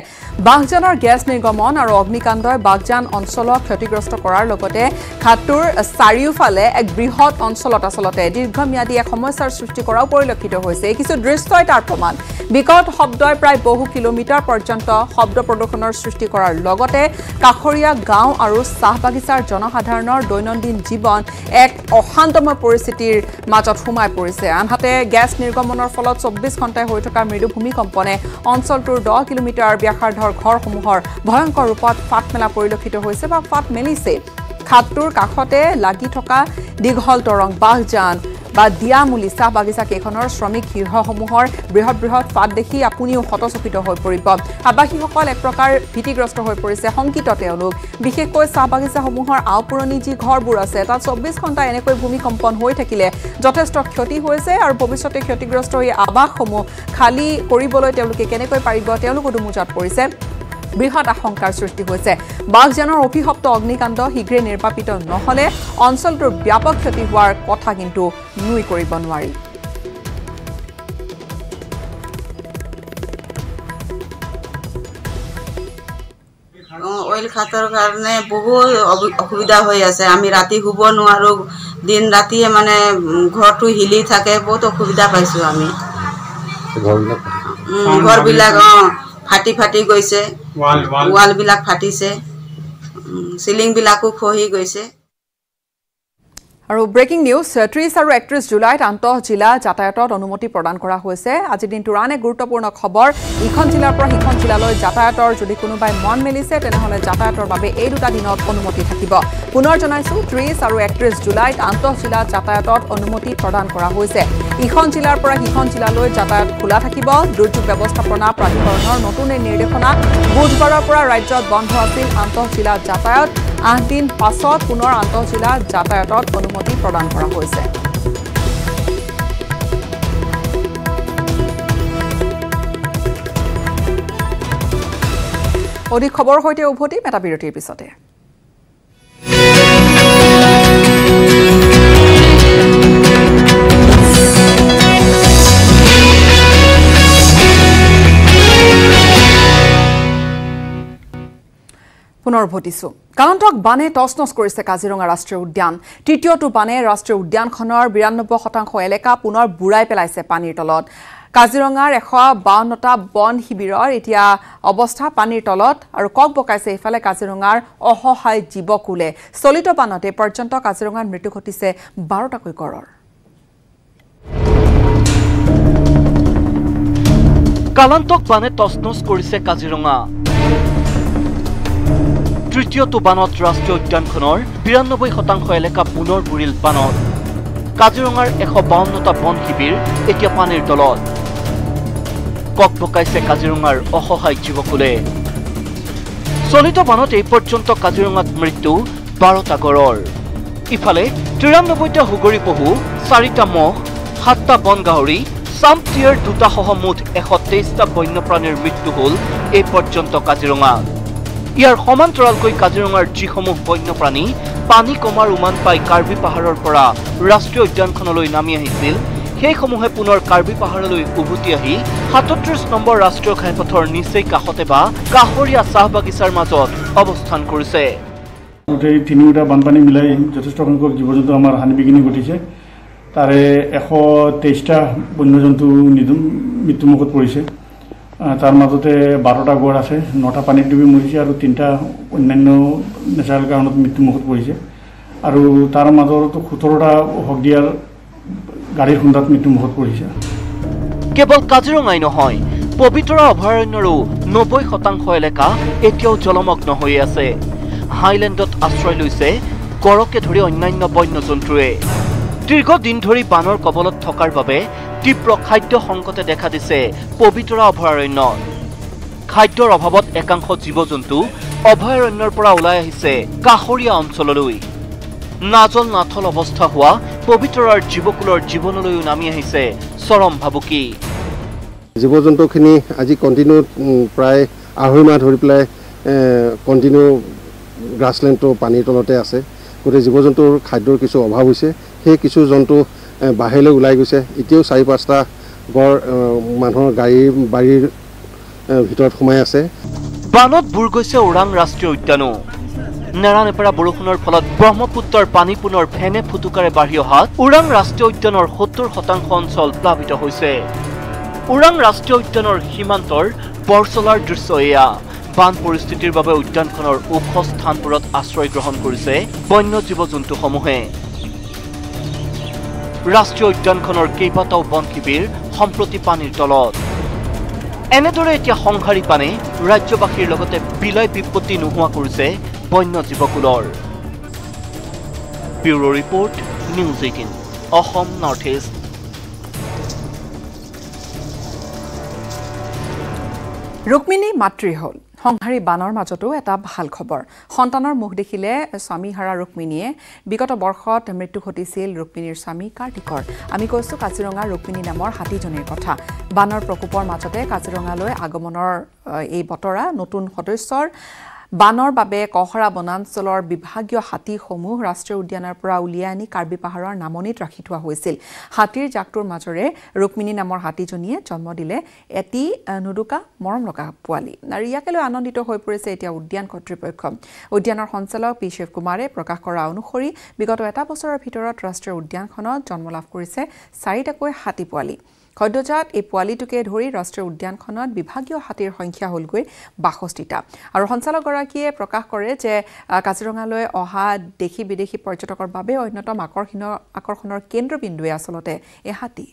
বাগজানৰ গেছ নিৰ্গমন আৰু অগ্নিকাণ্ডই বাগজান অঞ্চলক ক্ষতিগ্ৰস্ত কৰাৰ লগতে ঘাটটোৰ চাৰিওফালে এক বৃহৎ অঞ্চলত আচলতে দীৰ্ঘম্যাদী এক সমস্যাৰ সৃষ্টি কৰাও পৰিলক্ষিত হৈছে। কিছু দৃশ্যই তাৰ প্ৰমাণ। বিকট শব্দই প্ৰায় বহু কিলোমিটাৰ পৰ্যন্ত শব্দ প্ৰদূষণৰ সৃষ্টি কৰাৰ লগতে কাষৰীয়া গাঁও আৰু চাহ বাগিচাৰ জনসাধাৰণৰ দৈনন্দিন জীৱন এক অশান্তময় পৰিস্থিতিৰ মাজত সোমাই পৰিছে। আনহাতে গেছ নিৰ্গমনৰ ফলত 24 ঘণ্টাই হৈ থকা মৃদু ভূমিকম্পনে অঞ্চলটোৰ 10 কিলোমিটাৰ ব্যাসাৰ্ধৰ ঘৰসমূহৰ ভয়ংকৰ ৰূপত ফাট মেলা পৰিলক্ষিত হৈছে বা ফাট মেলিছে। ঘাটটোৰ কাষতে লাগি থকা দীঘল তৰং বাগজান বা দিয়ামুলি চাহ বাগিচা কেইখনৰ শ্ৰমিক গৃহসমূহৰ বৃহৎ বৃহৎ ফাট দেখি আপুনিও হতচকিত হৈ পৰিব। আৱাসীসকল এক প্ৰকাৰ ভীতিগ্ৰস্ত হৈ পৰিছে, শংকিত তেওঁলোক। বিশেষকৈ চাহ বাগিচাসমূহৰ আওপুৰণি যি ঘৰবোৰ আছে তাত 24 ঘণ্টা এনেকৈ ভূমিকম্পন হৈ থাকিলে যথেষ্ট ক্ষতি হৈছে আৰু ভৱিষ্যতে ক্ষতিগ্ৰস্ত হৈ আৱাসসমূহ খালী কৰিবলৈ তেওঁলোকে কেনেকৈ পাৰিব তেওঁলোকো দুমোজাত পৰিছে। বৃহৎ আশংকাৰ সৃষ্টি হৈছে। বাগজানৰ অভিশপ্ত অগ্নিকাণ্ড শীঘ্ৰে নিৰ্বাপিত নহ'লে অঞ্চলটোৰ ব্যাপক ক্ষতি হোৱাৰ কথা কিন্তু নুই কৰিব নোৱাৰি। অইল খাতৰ কাৰণে বহুত অসুবিধা হৈ আছে। আমি ৰাতি শুব নোৱাৰোঁ, দিন ৰাতিয়ে মানে ঘৰটো হিলি থাকে, বহুত অসুবিধা পাইছোঁ আমি। ঘৰবিলাক ফাটি ফাটি গৈছে, ৱালবিলাক ফাটিছে, চিলিংবিলাকো খহি গৈছে। আৰু ব্ৰেকিং নিউজ 30 আৰু 31 জুলাইত আন্তঃ জিলা যাতায়াতত অনুমতি প্ৰদান কৰা হৈছে। আজিৰ দিনটোৰ আন এক গুৰুত্বপূৰ্ণ খবৰ, ইখন জিলাৰ পৰা সিখন জিলালৈ যাতায়াতৰ যদি কোনোবাই মন মেলিছে তেনেহ'লে যাতায়াতৰ বাবে এই দুটা দিনত অনুমতি থাকিব। পুনৰ জনাইছোঁ 30 আৰু 31 জুলাইত আন্তঃ জিলা যাতায়াতত অনুমতি প্ৰদান কৰা হৈছে। ইখন জিলাৰ পৰা সিখন জিলালৈ যাতায়াত খোলা থাকিব। দুৰ্যোগ ব্যৱস্থাপনা প্ৰাধিকৰণৰ নতুন এই নিৰ্দেশনা বুধবাৰৰ পৰা ৰাজ্যত বন্ধ আছিল আন্তঃ জিলা যাতায়াত। 8 দিন পাছত পুনৰ আন্তঃ জিলা যাতায়াতত অনুমতি প্ৰদান কৰা হৈছে। অধিক খবৰৰ সৈতে উভতিম এটা বিৰতিৰ পিছতে। পুনৰ উভতিছো। কালান্তক বানে টচনচ কৰিছে কাজিৰঙা ৰাষ্ট্ৰীয় উদ্যান। তৃতীয়টো বানে ৰাষ্ট্ৰীয় উদ্যানখনৰ 92% এলেকা পুনৰ বুৰাই পেলাইছে পানীৰ তলত। কাজিৰঙাৰ 152টা বন শিবিৰৰ এতিয়া অৱস্থা পানীৰ তলত আৰু কক বকাইছে ইফালে কাজিৰঙাৰ অসহায় জীৱকুলে। চলিত বানতে পৰ্যন্ত কাজিৰঙাৰ মৃত্যু ঘটিছে 12টাকৈ গড়ৰ। কালান্তক বানে টচনচ কৰিছে কাজিৰঙা। তৃতীয়টো বানত ৰাষ্ট্ৰীয় উদ্যানখনৰ 92% এলেকা পুনৰ বুৰিল বানত। কাজিৰঙাৰ 152টা বন শিবিৰ এতিয়া পানীৰ তলত। কক বকাইছে কাজিৰঙাৰ অসহায় জীৱকুলে। চলিত বানত এই পৰ্যন্ত কাজিৰঙাত মৃত্যু 12টা গড়ৰ। ইফালে 93টা হুগৰি পহু, 4টা মহ, 7টা বন গাহৰি, চাম্পটিয়াৰ 2টা সহ মুঠ 123টা বন্যপ্ৰাণীৰ মৃত্যু হ'ল এই পৰ্যন্ত কাজিৰঙাত। ইয়াৰ সমান্তৰালকৈ কাজিৰঙাৰ যিসমূহ বন্যপ্ৰাণী পানী কমাৰ উমান পাই কাৰ্বি পাহাৰৰ পৰা ৰাষ্ট্ৰীয় উদ্যানখনলৈ নামি আহিছিল সেইসমূহে পুনৰ কাৰ্বি পাহাৰলৈ উভতি আহি 37 নম্বৰ ৰাষ্ট্ৰীয় ঘাইপথৰ নিচেই কাষতে বা কাষৰীয়া চাহ বাগিচাৰ মাজত অৱস্থান কৰিছে। গোটেই তিনিওটা বানপানী মিলাই যথেষ্ট সংখ্যক জীৱ জন্তু আমাৰ হানি বিঘিনি ঘটিছে তাৰে 123টা বন্যজন্তু মৃত্যুমুখত পৰিছে তাৰ মাজতে 12টা গড় আছে 9টা পানীত ডুবি মৰিছে আৰু 3টা অন্যান্য নেচাৰেল কাৰণত মৃত্যুমুখত পৰিছে আৰু তাৰ মাজতো 17টা হকদিয়াৰ গাড়ীৰ খুন্দাত মৃত্যুমুখত পৰিছে কেৱল কাজিৰঙাই নহয় পবিতৰা অভয়াৰণ্যৰো 90% এলেকা এতিয়াও জলমগ্ন হৈ আছে হাইলেণ্ডত আশ্ৰয় লৈছে গড়কে ধৰি অন্যান্য বন্যজন্তুৱে দীৰ্ঘদিন ধৰি বানৰ কবলত থকাৰ বাবে তীব্ৰ খাদ্য সংকটে দেখা দিছে পবিতৰা অভয়াৰণ্যত খাদ্যৰ অভাৱত একাংশ জীৱ-জন্তু অভয়াৰণ্যৰ পৰা ওলাই আহিছে কাষৰীয়া অঞ্চললৈ নাজল নাথল অৱস্থা হোৱা পবিতৰাৰ জীৱকুলৰ জীৱনলৈও নামি আহিছে চৰম ভাবুকি জীৱ-জন্তুখিনি আজি কণ্টিনিউ প্ৰায় আঢ়ৈ মাহ ধৰি পেলাই কণ্টিনিউ গ্ৰাছলেণ্ডটো পানীৰ তলতে আছে গতিকে জীৱ-জন্তুৰ খাদ্যৰ কিছু অভাৱ হৈছে সেই কিছু জন্তু বাহিৰলৈ ওলাই গৈছে এতিয়াও 4-5টা গড় মানুহৰ বাৰীৰ ভিতৰত সোমাই আছে বানত বুৰ গৈছে ওৰাং ৰাষ্ট্ৰীয় উদ্যানো নেৰানেপেৰা বৰষুণৰ ফলত ব্ৰহ্মপুত্ৰৰ পানী পুনৰ ফেনে ফুটুকাৰে বাঢ়ি অহাত ওৰাং ৰাষ্ট্ৰীয় উদ্যানৰ 70% অঞ্চল প্লাবিত হৈছে ওৰাং ৰাষ্ট্ৰীয় উদ্যানৰ সীমান্তৰ বৰচলাৰ দৃশ্য এয়া বান পৰিস্থিতিৰ বাবে উদ্যানখনৰ ওখ স্থানবোৰত আশ্ৰয় গ্ৰহণ কৰিছে বন্য জীৱ-জন্তুসমূহে ৰাষ্ট্ৰীয় উদ্যানখনৰ কেইবাটাও বন শিবিৰ সম্প্ৰতি পানীৰ তলত এনেদৰে এতিয়া সংহাৰী পানী ৰাজ্যবাসীৰ লগতে বিলয় বিপত্তি নোহোৱা কৰিছে বন্য জীৱকুলৰ bureau report news 18 Assam north east Rukmini মাতৃ হ'ল সংহাৰী বানৰ মাজতো এটা ভাল খবৰ সন্তানৰ মুখ দেখিলে স্বামী হাৰা ৰুক্মিণীয়ে বিগত বৰ্ষত মৃত্যু ঘটিছিল ৰুক্মিণীৰ স্বামী কাৰ্তিকৰ আমি কৈছো কাজিৰঙা ৰুক্মিণী নামৰ হাতীজনীৰ কথা বানৰ প্ৰকোপৰ মাজতে কাজিৰঙালৈ আগমনৰ এই বতৰা নতুন সদস্যৰ বানৰ বাবে কহৰা বনাঞ্চলৰ বিভাগীয় হাতীসমূহ ৰাষ্ট্ৰীয় উদ্যানৰ পৰা উলিয়াই আনি কাৰ্বি পাহাৰৰ নামনিত ৰাখি থোৱা হৈছিল হাতীৰ জাকটোৰ মাজৰে ৰুক্মিণী নামৰ হাতীজনীয়ে জন্ম দিলে এটি নুডুকা মৰম লগা পোৱালি আৰু ইয়াকে লৈ আনন্দিত হৈ পৰিছে এতিয়া উদ্যান কৰ্তৃপক্ষ উদ্যানৰ সঞ্চালক পি শিৱ কুমাৰে প্ৰকাশ কৰা অনুসৰি বিগত এটা বছৰৰ ভিতৰত ৰাষ্ট্ৰীয় উদ্যানখনত জন্ম লাভ কৰিছে 4টাকৈ হাতী পোৱালি খদ্যজাত এই পোৱালিটোকে ধৰি ৰাষ্ট্ৰীয় উদ্যানখনত বিভাগীয় হাতীৰ সংখ্যা হ'লগৈ 62টা আৰু সঞ্চালকগৰাকীয়ে প্ৰকাশ কৰে যে কাজিৰঙালৈ অহা দেশী বিদেশী পৰ্যটকৰ বাবে অন্যতম আকৰ্ষণৰ কেন্দ্ৰবিন্দুৱে আচলতে এই হাতী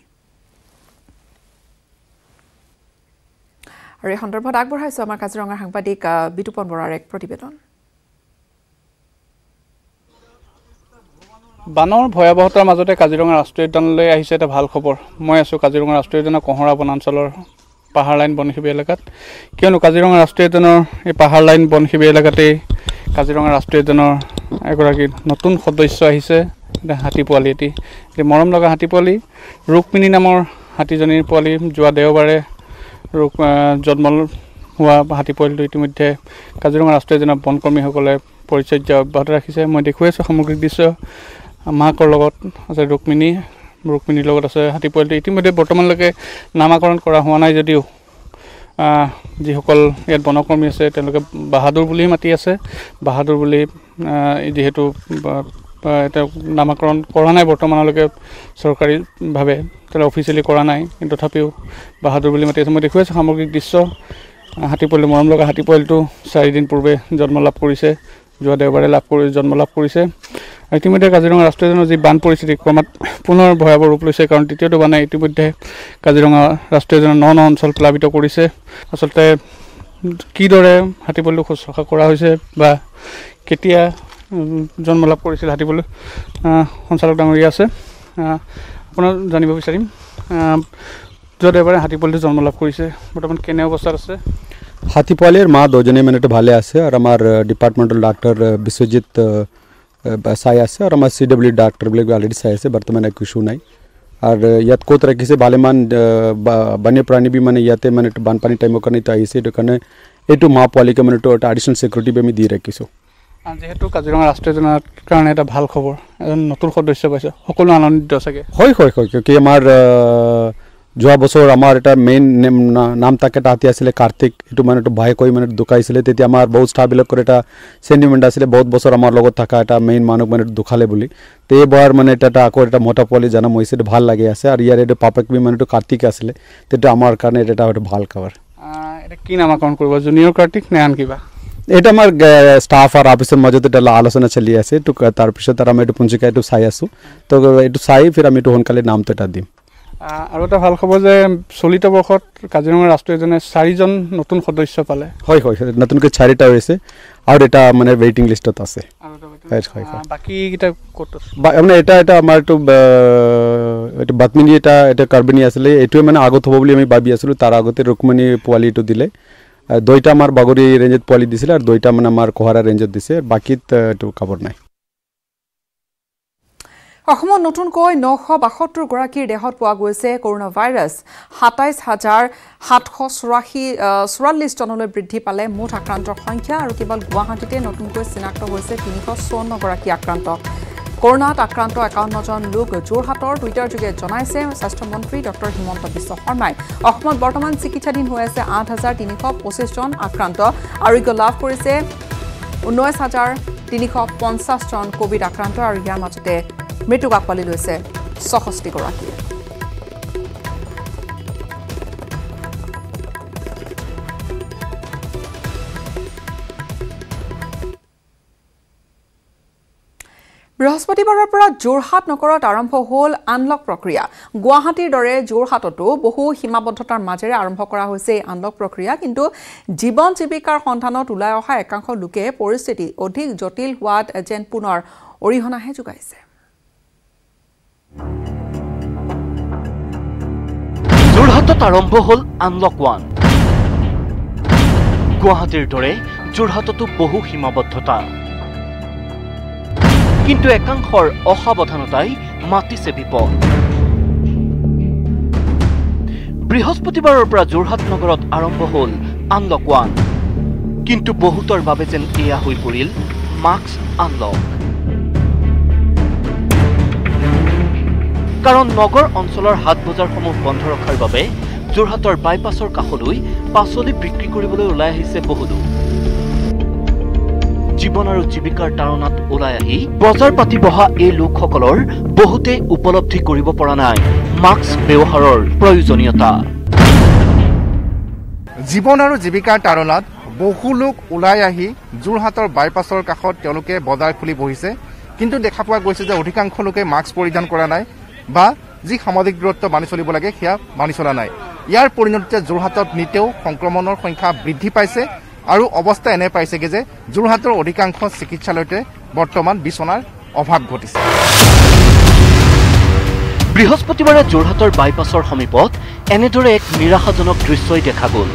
আৰু এই সন্দৰ্ভত আগবঢ়াইছো আমাৰ কাজিৰঙাৰ সাংবাদিক বিতুপন বৰাৰ এক প্ৰতিবেদন বানৰ ভয়াবহতাৰ মাজতে কাজিৰঙা ৰাষ্ট্ৰীয় উদ্যানলৈ আহিছে এটা ভাল খবৰ মই আছো কাজিৰঙা ৰাষ্ট্ৰীয় উদ্যানৰ কহৰা বনাঞ্চলৰ পাহাৰ লাইন বনশিবি এলেকাত কিয়নো কাজিৰঙা ৰাষ্ট্ৰীয় উদ্যানৰ এই পাহাৰ লাইন বনশিবি এলেকাতে কাজিৰঙা ৰাষ্ট্ৰীয় উদ্যানৰ এগৰাকী নতুন সদস্য আহিছে হাতী পোৱালি এটি মৰম লগা হাতী পোৱালি ৰুক্মিণী নামৰ হাতীজনীৰ পোৱালি যোৱা দেওবাৰে জন্ম হোৱা হাতী পোৱালিটো ইতিমধ্যে কাজিৰঙা ৰাষ্ট্ৰীয় উদ্যানৰ বনকৰ্মীসকলে পৰিচৰ্যা অব্যাহত ৰাখিছে মই দেখুৱাই আছো সামগ্ৰিক দৃশ্য মাকৰ লগত আছে ৰুক্মিণীৰ লগত আছে হাতী পোৱালিটো ইতিমধ্যে বৰ্তমানলৈকে নামাকৰণ কৰা হোৱা নাই যদিও যিসকল ইয়াত বনকৰ্মী আছে তেওঁলোকে বাহাদুৰ বুলি মাতি আছে বাহাদুৰ বুলি যিহেতু এটা নামাকৰণ কৰা নাই বৰ্তমানলৈকে চৰকাৰীভাৱে তেনে অফিচিয়েলি কৰা নাই কিন্তু তথাপিও বাহাদুৰ বুলি মাতি আছে মই দেখুৱাই আছো সামগ্ৰিক দৃশ্য হাতী পোৱালি মৰম লগা হাতী পোৱালিটো 4 দিন পূৰ্বে জন্ম লাভ কৰিছে যোৱা দেওবাৰে জন্ম লাভ কৰিছে ইতিমধ্যে কাজিৰঙা ৰাষ্ট্ৰীয় উদ্যানৰ যি বান পৰিস্থিতি ক্ৰমাৎ পুনৰ ভয়াৱহ ৰূপ লৈছে কাৰণ তৃতীয়টো বানে ইতিমধ্যে কাজিৰঙা ৰাষ্ট্ৰীয় উদ্যানৰ 9 অঞ্চল প্লাবিত কৰিছে আচলতে কিদৰে হাতী পোৱালিটো শুশ্ৰূষা কৰা হৈছে বা কেতিয়া জন্ম লাভ কৰিছিল হাতী পোৱালি সঞ্চালক ডাঙৰীয়া আছে আপোনাৰ জানিব বিচাৰিম যোৱা দেওবাৰে হাতী পোৱালিটো জন্ম লাভ কৰিছে বৰ্তমান কেনে অৱস্থাত আছে হাতী পোৱালিৰ মা দুজনী মানে ভালে আছে আৰু আমাৰ ডিপাৰ্টমেণ্টেল ডাক্তৰ বিশ্বজিৎ চাই আছে আৰু আমাৰ CW ডাক্তৰবিলাকে অলৰেডি চাই আছে বৰ্তমান একো ইছ্যু নাই আৰু ইয়াত ক'ত ৰাখিছে ভালেমান বন্যপ্ৰাণী বি মানে ইয়াতে মানে বানপানী টাইমৰ কাৰণে আহিছে এইটো কাৰণে এইটো মা পোৱালিকে মানে এটা এডিশ্যনেল ছিকিউৰিটি আমি দি ৰাখিছোঁ যেহেতু কাজিৰঙা ৰাষ্ট্ৰীয় উদ্যানৰ কাৰণে এটা ভাল খবৰ এজন নতুন সদস্য পাইছে সকলো আনন্দিত চাগে হয় কিয় আমাৰ যোৱা বছৰ আমাৰ এটা মেইন নাম তাকে তাহাঁতি আছিলে কাৰ্তিক এইটো মানে ভয় কৈ মানে দুখাইছিলে তেতিয়া আমাৰ বহুত ষ্টাফবিলাকৰ এটা চেণ্টিমেণ্ট আছিলে বহুত বছৰ আমাৰ লগত থকা এটা মেইন মানুহ মানে দুখালে বুলি তে এইবাৰ মানে এটা আকৌ এটা মোটা পোৱালি জন্ম হৈছে ভাল লাগি আছে আৰু ইয়াৰ এইটো পাপক বি মানে কাৰ্তিক আছিলে তেতিয়া আমাৰ কাৰণে এটা ভাল খবৰ এটা কি নামাকৰণ কৰিব জুনিয়ৰ কাৰ্তিক নে আন কিবা এটা আমাৰ ষ্টাফ আৰু অফিচৰ মাজত এটা আলোচনা চলি আছে তো তাৰপিছত আমি এইটো পুঞ্জিকা এইটো চাই আছো তো এইটো চাই ফিৰ আমি এইটো সোনকালে নামটো এটা দিম আৰু এটা ভাল খবৰ যে চলিত বৰ্ষত কাজিৰঙা ৰাষ্ট্ৰীয় উদ্যানে 4জন নতুন সদস্য পালে হয় হয় নতুনকৈ 4টা হৈছে আৰু এটা মানে ৱেইটিং লিষ্টত আছে বাকি কিটা ক'ত আছে মানে এটা আমাৰ এইটো বাতমিনি এটা কাৰ্বনি আছিলে এইটোৱে মানে আগত হ'ব বুলি আমি ভাবি আছিলোঁ তাৰ আগতে ৰুকমণি পোৱালিটো দিলে 2টা আমাৰ বাগৰি ৰেঞ্জত পোৱালি দিছিলে আৰু 2টা মানে আমাৰ কোহাৰা ৰেঞ্জত দিছে বাকিত এইটো খবৰ নাই অসমত নতুনকৈ 972 গৰাকীৰ দেহত পোৱা গৈছে কৰোনা ভাইৰাছ 27744 টনলৈ বৃদ্ধি পালে মুঠ আক্ৰান্তৰ সংখ্যা আৰু কেৱল গুৱাহাটীতে নতুনকৈ চিনাক্ত হৈছে 354 গৰাকী আক্ৰান্ত কৰোনাত আক্ৰান্ত 51 জন লোক যোৰহাটৰ টুইটাৰ যোগে জনাইছে স্বাস্থ্যমন্ত্ৰী ডক্টৰ হিমন্ত বিশ্ব শৰ্মাই অসমত বৰ্তমান চিকিৎসাধীন হৈ আছে 8325 জন আক্ৰান্ত আৰোগ্য লাভ কৰিছে 19350 জন কোভিড আক্ৰান্ত আৰু ইয়াৰ মাজতে মৃত্যুক আকোৱালি লৈছে 66 গৰাকী বৃহস্পতিবাৰৰ পৰা যোৰহাট নগৰত আৰম্ভ হ'ল আনলক প্ৰক্ৰিয়া গুৱাহাটীৰ দৰে যোৰহাটতো বহু সীমাবদ্ধতাৰ মাজেৰে আৰম্ভ কৰা হৈছে এই আনলক প্ৰক্ৰিয়া কিন্তু জীৱন জীৱিকাৰ সন্ধানত ওলাই অহা একাংশ লোকে পৰিস্থিতি অধিক জটিল হোৱাত যেন পুনৰ অৰিহণাহে যোগাইছে যোৰহাটত আৰম্ভ হ'ল আনলক 1 গুৱাহাটীৰ দৰে যোৰহাটতো বহু সীমাবদ্ধতা কিন্তু একাংশৰ অসাৱধানতাই মাতিছে বিপদ বৃহস্পতিবাৰৰ পৰা যোৰহাট নগৰত আৰম্ভ হ'ল আনলক 1 কিন্তু বহুতৰ বাবে যেন এয়া হৈ পৰিল মাস্ক আনলক কাৰণ নগৰ অঞ্চলৰ হাট বজাৰসমূহ বন্ধ ৰখাৰ বাবে যোৰহাটৰ বাইপাছৰ কাষলৈ পাচলি বিক্ৰী কৰিবলৈ ওলাই আহিছে বহু লোক জীৱন আৰু জীৱিকাৰ তাৰণাত ওলাই আহি বজাৰ পাতি বহা এই লোকসকলৰ বহুতে উপলব্ধি কৰিব পৰা নাই মাস্ক ব্যৱহাৰৰ প্ৰয়োজনীয়তা জীৱন আৰু জীৱিকাৰ তাৰণাত বহু লোক ওলাই আহি যোৰহাটৰ বাইপাছৰ কাষত তেওঁলোকে বজাৰ খুলি বহিছে কিন্তু দেখা পোৱা গৈছে যে অধিকাংশ লোকে মাস্ক পৰিধান কৰা নাই বা যি সামাজিক দূৰত্ব মানি চলিব লাগে সেয়া মানি চলা নাই ইয়াৰ পৰিণতিতে যোৰহাটত নিতেও সংক্ৰমণৰ সংখ্যা বৃদ্ধি পাইছে আৰু অৱস্থা এনে পাইছেগে যে যোৰহাটৰ অধিকাংশ চিকিৎসালয়তে বৰ্তমান বিছনাৰ অভাৱ ঘটিছে বৃহস্পতিবাৰে যোৰহাটৰ বাইপাছৰ সমীপত এনেদৰে এক নিৰাশাজনক দৃশ্যই দেখা গ'ল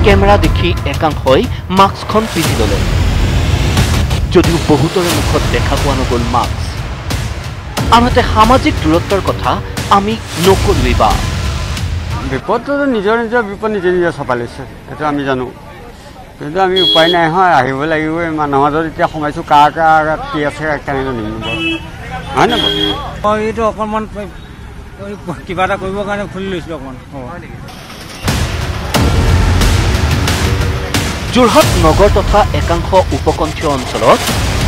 কেমেৰা দেখি একাংশই মাস্কখন পিন্ধি ল'লে যদিও বহুতৰে মুখত দেখা পোৱা নগ'ল মাস্ক আনহাতে সামাজিক দূৰত্বৰ কথা আমি নকলোৱেই বা বিপদটো নিজৰ নিজৰ বিপদ নিজে নিজে চপালিছে সেইটো আমি জানো কিন্তু আমি উপায় নাই হয় আহিব লাগিবই মানুহৰ মাজত এতিয়া সোমাইছোঁ কাৰ কি আছে কেনেকৈ নিমিব হয় নে মই এইটো অকণমান কিবা এটা কৰিবৰ কাৰণে খুলি লৈছিলোঁ অকণমান যোৰহাট নগৰ তথা একাংশ উপকণ্ঠীয় অঞ্চলত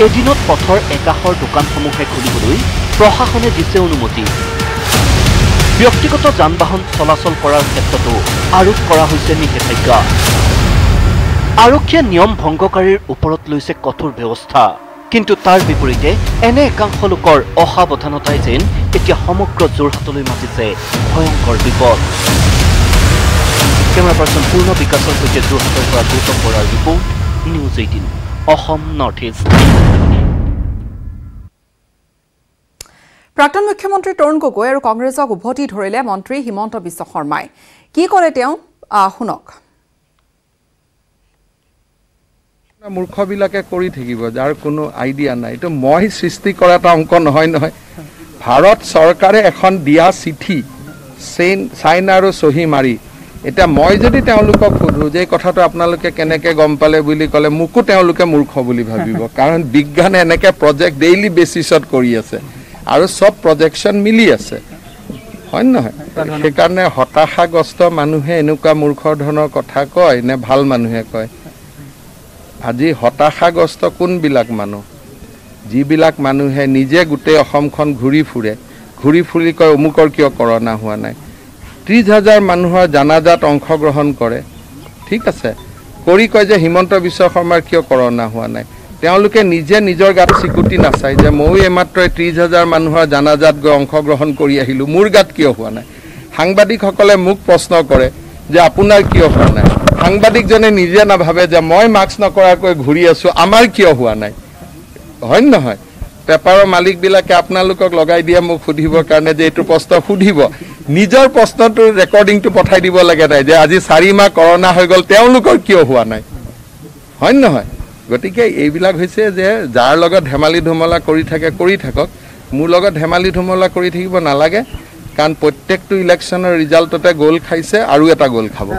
এদিনত পথৰ একাষৰ দোকানসমূহে খুলিবলৈ প্ৰশাসনে দিছে অনুমতি ব্যক্তিগত যান বাহন চলাচল কৰাৰ ক্ষেত্ৰতো আৰোপ কৰা হৈছে নিষেধাজ্ঞা আৰক্ষীয়ে নিয়ম ভংগকাৰীৰ ওপৰত লৈছে কঠোৰ ব্যৱস্থা কিন্তু তাৰ বিপৰীতে এনে একাংশ লোকৰ অসাৱধানতাই যেন এতিয়া সমগ্ৰ যোৰহাটলৈ মাতিছে ভয়ংকৰ বিপদ কেমেৰা পাৰ্চন পূৰ্ণ বিকাশৰ সৈতে যোৰহাটৰ পৰা গৌতম বৰাৰ report news 18 Assam north east প্ৰাক্তন মুখ্যমন্ত্ৰী তৰুণ গগৈ আৰু কংগ্ৰেছক উভতি ধৰিলে মন্ত্ৰী হিমন্ত বিশ্ব শৰ্মাই কি ক'লে তেওঁ শুনক মূৰ্খবিলাকে কৰি থাকিব যাৰ কোনো আইডিয়া নাই এইটো মই সৃষ্টি কৰা এটা অংক নহয় ভাৰত চৰকাৰে এখন দিয়া চিঠি চাইন আৰু চহী মাৰি এতিয়া মই যদি তেওঁলোকক সোধোঁ যে কথাটো আপোনালোকে কেনেকৈ গম পালে বুলি ক'লে মোকো তেওঁলোকে মূৰ্খ বুলি ভাবিব কাৰণ বিজ্ঞানে এনেকৈ প্ৰজেক্ট ডেইলি বেচিছত কৰি আছে আৰু সব প্ৰজেকশ্যন মিলি আছে হয় নহয় সেইকাৰণে হতাশাগ্ৰস্ত মানুহে এনেকুৱা মূৰ্খ ধৰণৰ কথা কয় নে ভাল মানুহে কয় আজি হতাশাগ্ৰস্ত কোনবিলাক মানুহ যিবিলাক মানুহে নিজে গোটেই অসমখন ঘূৰি ফুৰি কয় অমুকৰ কিয় কৰোণা হোৱা নাই 30,000 মানুহৰ জানাজাত অংশগ্ৰহণ কৰে ঠিক আছে কৰি কয় যে হিমন্ত বিশ্ব শৰ্মাৰ কিয় কৰোণা হোৱা নাই তেওঁলোকে নিজে নিজৰ গাত চিকুটি নাচাই যে মই এইমাত্ৰ 30,000 মানুহৰ জানাজাত গৈ অংশগ্ৰহণ কৰি আহিলো মোৰ গাত কিয় হোৱা নাই সাংবাদিকসকলে মোক প্ৰশ্ন কৰে যে আপোনাৰ কিয় হোৱা নাই সাংবাদিকজনে নিজে নাভাবে যে মই মাস্ক নকৰাকৈ ঘূৰি আছো আমাৰ কিয় হোৱা নাই হয় নহয় পেপাৰৰ মালিকবিলাকে আপোনালোকক লগাই দিয়ে মোক সুধিবৰ কাৰণে যে এইটো প্ৰশ্ন সুধিব নিজৰ প্ৰশ্নটো ৰেকৰ্ডিংটো পঠাই দিব লাগে নাই যে আজি 4 মাহ কৰোণা হৈ গ'ল তেওঁলোকৰ কিয় হোৱা নাই হয় নহয় গতিকে এইবিলাক হৈছে যে যাৰ লগত ধেমালি ধুমলা কৰি থাকক মোৰ লগত ধেমালি ধুমলা কৰি থাকিব নালাগে কাৰণ প্ৰত্যেকটো ইলেকশ্যনৰ ৰিজাল্টতে গোল খাইছে আৰু এটা গোল খাব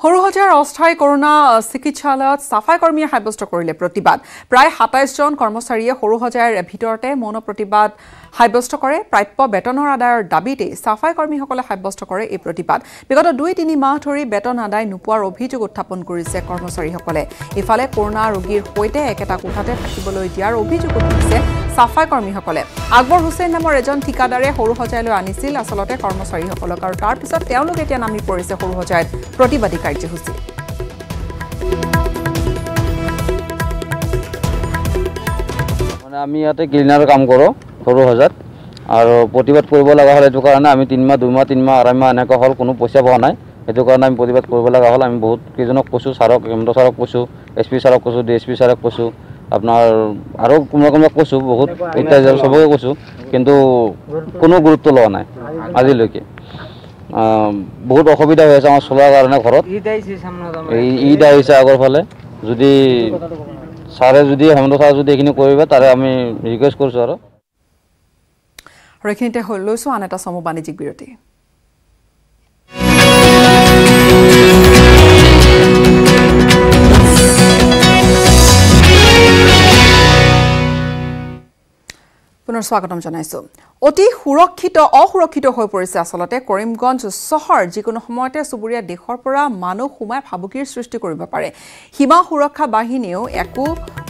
সৰুহজাৰ অস্থায়ী কৰোনা চিকিৎসালয়ত সাফাই কৰ্মীয়ে সাব্যস্ত কৰিলে প্ৰতিবাদ প্ৰায় 27 জন কৰ্মচাৰীয়ে সৰুহজাৰ ভিতৰতে মৌন প্ৰতিবাদ সাব্যস্ত কৰে প্ৰাপ্য বেতনৰ আদায়ৰ দাবীতে সাফাই কৰ্মীসকলে সাব্যস্ত কৰে এই প্ৰতিবাদ বিগত 2-3 মাহ ধৰি বেতন আদায় নোপোৱাৰ অভিযোগ উত্থাপন কৰিছে কৰ্মচাৰীসকলে ইফালে কৰোনা ৰোগীৰ সৈতে একেটা কোঠাতে থাকিবলৈ দিয়াৰ অভিযোগ উঠিছে সাফাই কৰ্মীসকলে আকবৰ হুছেইন নামৰ এজন ঠিকাদাৰে সৰুহজাৰলৈ আনিছিল আসলতে কৰ্মচাৰীসকলক আৰু তাৰ পিছত তেওঁলোক এতিয়া নামি পৰিছে সৰুহজাৰত প্ৰতিবাদী কাৰ্যসূচী মানে আমি ইয়াতে ক্লিনাৰৰ কাম কৰোঁ সৰুহজাৰত আৰু প্ৰতিবাদ কৰিব লগা হ'ল এইটো কাৰণে আমি 3 মাহ 2 মাহ 3 মাহ 2.5 মাহ এনেকুৱা হ'ল কোনো পইচা পোৱা নাই এইটো কাৰণে আমি প্ৰতিবাদ কৰিব লগা হ'ল আমি বহুত কেইজনক কৈছোঁ ছাৰক হেমন্ত ছাৰক কৈছোঁ SP ছাৰক কৈছোঁ DSP ছাৰক কৈছোঁ আপোনাৰ আৰু কোনোবাক কৈছোঁ বহুত এতিয়া সবকে কৈছোঁ কিন্তু কোনো গুৰুত্ব লোৱা নাই আজিলৈকে বহুত অসুবিধা হৈ আছে আমাৰ চলাৰ কাৰণে ঘৰত ঈদ আহিছে আগৰ ফালে যদি ছাৰে যদি হেমন্ত ছাৰ যদি এইখিনি কৰিব তাৰে আমি ৰিকুৱেষ্ট কৰিছোঁ আৰু এইখিনিতে লৈছোঁ আন এটা চমু বাণিজ্যিক বিৰতি পুনৰ স্বাগতম জনাইছো অতি অসুৰক্ষিত হৈ পৰিছে আসলতে কৰিমগঞ্জ চহৰ যিকোনো সময়তে চুবুৰীয়া দেশৰ পৰা মানুহ সোমাই ভাবুকিৰ সৃষ্টি কৰিব পাৰে সীমা সুৰক্ষা বাহিনীও একো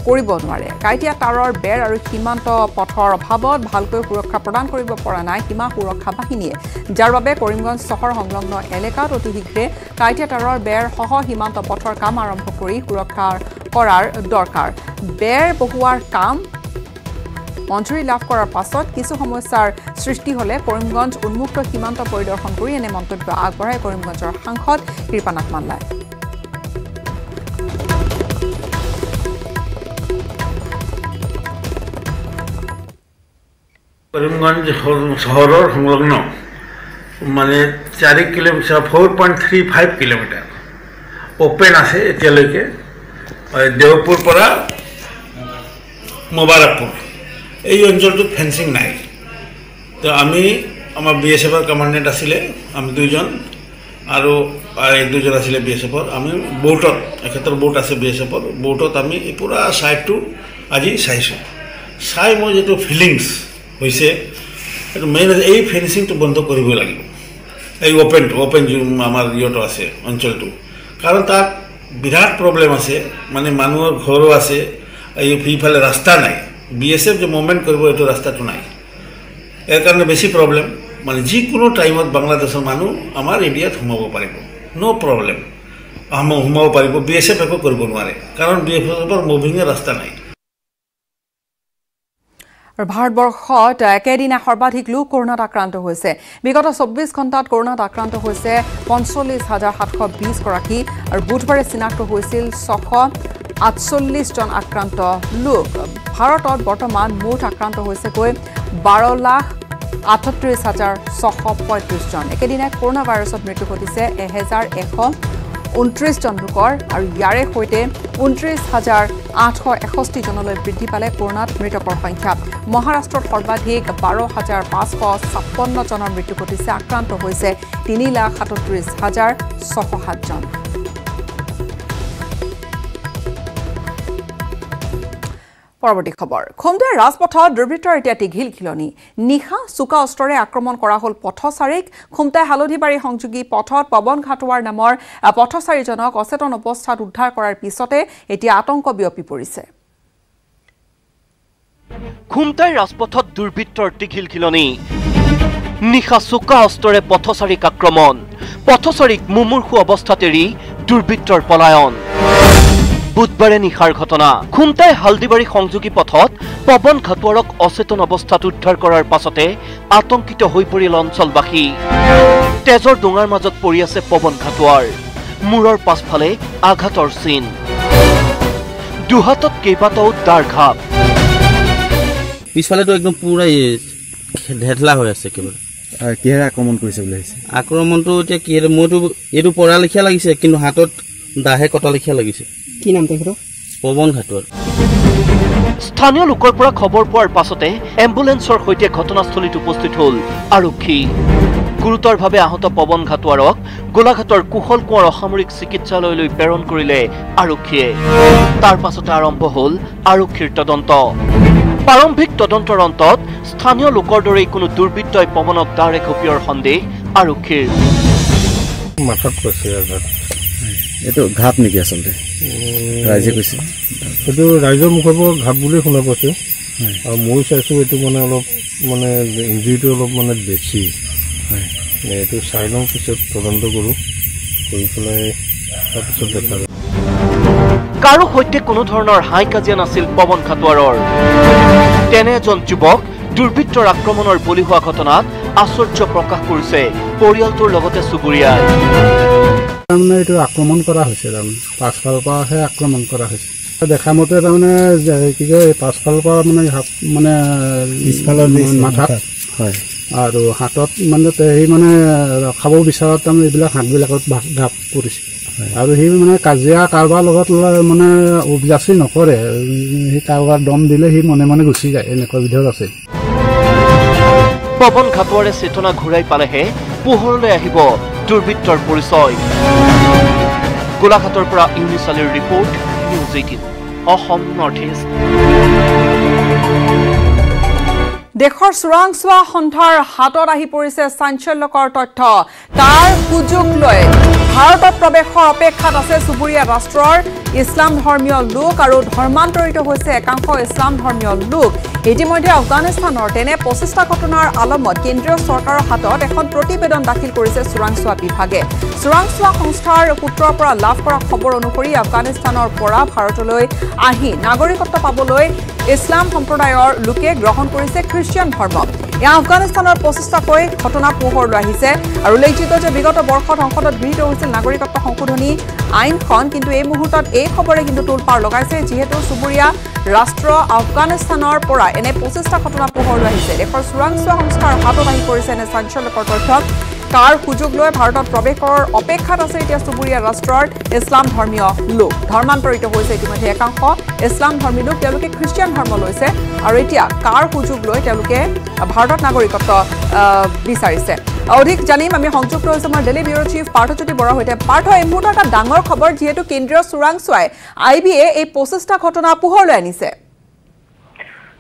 কৰিব নোৱাৰে কাইটিয়া তাৰৰ বেৰ আৰু সীমান্ত পথৰ অভাৱত ভালকৈ সুৰক্ষা প্ৰদান কৰিব পৰা নাই সীমা সুৰক্ষা বাহিনীয়ে যাৰ বাবে কৰিমগঞ্জ চহৰ সংলগ্ন এলেকাত অতি শীঘ্ৰে কাইটিয়া তাৰৰ বেৰ সহ সীমান্ত পথৰ কাম আৰম্ভ কৰি সুৰক্ষা কৰাৰ দৰকাৰ বেৰ বহুৱাৰ কাম মঞ্জুৰি লাভ কৰাৰ পাছত কিছু সমস্যাৰ সৃষ্টি হলে কৰিমগঞ্জ উন্মুক্ত সীমান্ত পৰিদৰ্শন কৰি এনে মন্তব্য আগবঢ়াই কৰিমগঞ্জৰ সাংসদ কৃপানাথ মাল্লাই কৰিমগঞ্জ চহৰৰ সংলগ্ন মানে 4 কিলোমিটাৰ 4.35 কিলোমিটাৰ ওপেন আছে এতিয়ালৈকে দেওপুৰ পৰা মোবাৰকপুৰ এই অঞ্চলটোত ফেন্সিং নাই তো আমি আমাৰ BSFৰ কমান্ডেণ্ট আছিলে আমি দুজন আৰু দুজন আছিলে BSFৰ আমি বোটত একেটাৰ বোট আছে BSFৰ বোটত আমি পুৰা সাইডটো আজি চাই মই যেটো ফিলিংছ হৈছে এইটো মেইন এই ফেন্সিংটো বন্ধ কৰিব লাগিব এই ওপেন আমাৰ ইয়টো আছে অঞ্চলটো কাৰণ তাত বিৰাট প্ৰব্লেম আছে মানে মানুহৰ ঘৰো আছে এই ফিফালে ৰাস্তা নাই BSF যে মুভমেন্ট কৰিব এইটো ৰাস্তাটো নাই এৰ কাৰণে বেশি প্ৰবলেম মানে যিকোনো টাইমত বাংলাদেশেৰ মানুষ আমাৰ ইন্ডিয়াত সোমাব পাৰিব নো প্ৰবলেম সোমাব পাৰিব BSF একো কৰিব নোৱাৰে কাৰণ BSFৰ মুভিংৰ ৰাস্তা নাই ভাৰতবৰ্ষত একেদিনা সৰ্বাধিক লোক কৰোনাত আক্ৰান্ত হৈছে বিগত 24 ঘণ্টাত কৰোনাত আক্ৰান্ত হৈছে 45,720 গৰাকী আৰু বুধবাৰে চিনাক্ত হৈছিল 648 জন আক্ৰান্ত লোক ভাৰতত বৰ্তমান মুঠ আক্ৰান্ত হৈছে 12,38,635 জন একেদিনা কৰোনা ভাইৰাছত মৃত্যু ঘটিছে 1,129 জন লোকৰ আৰু ইয়াৰে সৈতে 29,861 জনলৈ বৃদ্ধি পালে কৰোনাত মৃতকৰ সংখ্যা মহাৰাষ্ট্ৰত সৰ্বাধিক 12,556 জনৰ মৃত্যু ঘটিছে আক্ৰান্ত হৈছে 3,37,607 জন পৰৱৰ্তী খবৰ খুমটাই ৰাজপথত দুৰ্বৃত্তৰ এতিয়া টিঘিল খিলনি নিশা চুকা অস্ত্ৰৰে আক্ৰমণ কৰা হ'ল পথচাৰীক খুমটাই হালধিবাৰী সংযোগী পথত পৱন ঘাটোৱাৰ নামৰ পথচাৰীজনক অচেতন অৱস্থাত উদ্ধাৰ কৰাৰ পিছতে এতিয়া আতংক বিয়পি পৰিছে খুমটাই ৰাজপথত দুৰ্বৃত্তৰ টিঘিল খিলনি নিশা চুকা অস্ত্ৰৰে পথচাৰীক আক্ৰমণ পথচাৰীক মুমূৰ্ষু অৱস্থাত এৰি দুৰ্বৃত্তৰ পলায়ন বুধবাৰে নিশাৰ ঘটনা খুমটাই হালদিবাৰী সংযোগী পথত পৱন ঘাটোৱাৰক অচেতন অৱস্থাত উদ্ধাৰ কৰাৰ পাছতে আতংকিত হৈ পৰিল অঞ্চলবাসী তেজৰ ডোঙাৰ মাজত পৰি আছে পৱন ঘাটোৱাৰ মূৰৰ পাছফালে আঘাতৰ চিন দুহাতত কেইবাটাও দাৰ ঘাপ পিছফালেতো একদম পুৰা ঢেঠলা হৈ আছে কেৱল কিহেৰে আক্ৰমণ কৰিছে বুলি আহিছে আক্ৰমণটো এতিয়া কিহেৰে মইতো এইটো পৰা লেখীয়া লাগিছে কিন্তু হাতত দাহে কটা লেখীয়া লাগিছে কি নাম তেখেতৰ পৱন ঘাটোৱাৰ স্থানীয় লোকৰ পৰা খবৰ পোৱাৰ পাছতে এম্বুলেন্সৰ সৈতে ঘটনাস্থলীত উপস্থিত হ'ল আৰক্ষী গুৰুতৰভাৱে আহত পৱন ঘাটোৱাৰক গোলাঘাটৰ কুশল কোঁৱৰ অসামৰিক চিকিৎসালয়লৈ প্ৰেৰণ কৰিলে আৰক্ষীয়ে তাৰ পাছতে আৰম্ভ হ'ল আৰক্ষীৰ তদন্ত প্ৰাৰম্ভিক তদন্তৰ অন্তত স্থানীয় লোকৰ দৰেই কোনো দুৰ্বৃত্তই পৱনক দাৰে ঘপিওৱাৰ সন্দেহ আৰক্ষীৰ মাথাত কৈছে এইটো ঘাপ নেকি আচলতে ৰাইজে কৈছে এইটো ৰাইজৰ মুখৰ পৰা ঘাপ বুলি শুনা পাইছো আৰু মই চাইছো এইটো মানে অলপ মানে ইঞ্জুৰিটো অলপ মানে বেছি এইটো চাই লওঁ পিছত তদন্ত কৰোঁ কৰি পেলাই তাৰপিছত দেখা যাব কাৰো সৈতে কোনো ধৰণৰ হাই কাজিয়া নাছিল পৱন ঘাটোৱাৰৰ তেনে এজন যুৱক দুৰ্বৃত্তৰ আক্ৰমণৰ বলি হোৱা ঘটনাত আশ্চৰ্য প্ৰকাশ কৰিছে পৰিয়ালটোৰ লগতে চুবুৰীয়াই তাৰমানে এইটো আক্ৰমণ কৰা হৈছে তাৰমানে পাছফালৰ পৰাহে আক্ৰমণ কৰা হৈছে দেখা মতে তাৰমানে কি কয় পাছফালৰ পৰা মানে পিছফালৰ মাথাত হয় আৰু হাতত মানে সেই মানে খাব বিচৰাত তাৰমানে এইবিলাক হাতবিলাকত ঘাপ পৰিছে আৰু সি মানে কাজিয়া কাৰোবাৰ লগত মানে উপজাচি নকৰে সি কাৰোবাৰ দম দিলে সি মনে মনে গুচি যায় এনেকুৱা বিধৰ আছে পৱন ঘাটোৱাৰে চেতনা ঘূৰাই পালেহে পোহৰলৈ আহিব দুৰ্বৃত্তৰ পৰিচয় গোলাঘাটৰ পৰা ইউনিছ আলীৰ report news 18 Assam north east দেশৰ চোৰাংচোৱা সন্থাৰ হাতত আহি পৰিছে চাঞ্চল্যকৰ তথ্য তাৰ সুযোগ লৈ ভাৰতত প্ৰৱেশৰ অপেক্ষাত আছে চুবুৰীয়া ৰাষ্ট্ৰৰ ইছলাম ধৰ্মীয় লোক আৰু ধৰ্মান্তৰিত হৈছে একাংশ ইছলাম ধৰ্মীয় লোক ইতিমধ্যে আফগানিস্তানৰ তেনে প্ৰচেষ্টা ঘটনাৰ আলমত কেন্দ্ৰীয় চৰকাৰৰ হাতত এখন প্ৰতিবেদন দাখিল কৰিছে চোৰাংচোৱা বিভাগে চোৰাংচোৱা সংস্থাৰ সূত্ৰৰ পৰা লাভ কৰা খবৰ অনুসৰি আফগানিস্তানৰ পৰা ভাৰতলৈ আহি নাগৰিকত্ব পাবলৈ ইছলাম সম্প্ৰদায়ৰ লোকে গ্ৰহণ কৰিছে খ্ৰীষ্টিয়ান ধৰ্ম এয়া আফগানিস্তানৰ প্ৰচেষ্টাকৈ ঘটনা পোহৰলৈ আহিছে আৰু উল্লেখযোগ্য যে বিগত বৰ্ষত সংসদত গৃহীত হৈছিল নাগৰিকত্ব সংশোধনী আইনখন কিন্তু এই মুহূৰ্তত এই খবৰে কিন্তু তোলপাৰ লগাইছে যিহেতু চুবুৰীয়া ৰাষ্ট্ৰ আফগানিস্তানৰ পৰা এনে প্ৰচেষ্টা ঘটনা পোহৰলৈ আহিছে দেশৰ চোৰাংচোৱা সংস্থাৰ হাতত আহি পৰিছে এনে চাঞ্চল্যকৰ তথ্য কাৰ সুযোগ লৈ ভাৰতত প্ৰৱেশৰ অপেক্ষাত আছে এতিয়া চুবুৰীয়া ৰাষ্ট্ৰৰ ইছলাম ধৰ্মীয় লোক ধৰ্মান্তৰিত হৈছে ইতিমধ্যে একাংশ ইছলাম ধৰ্মী লোক তেওঁলোকে খ্ৰীষ্টিয়ান ধৰ্ম লৈছে আৰু এতিয়া কাৰ সুযোগ লৈ তেওঁলোকে ভাৰতত নাগৰিকত্ব বিচাৰিছে অধিক জানিম আমি সংযুক্ত হৈছো আমাৰ দিল্লী ব্যুৰ চিফ পাৰ্থজ্যোতি বৰাৰ সৈতে পাৰ্থ এই মুহূৰ্তত এটা ডাঙৰ খবৰ যিহেতু কেন্দ্ৰীয় চোৰাংচোৱাই IBA এই প্ৰচেষ্টা ঘটনা পোহৰলৈ আনিছে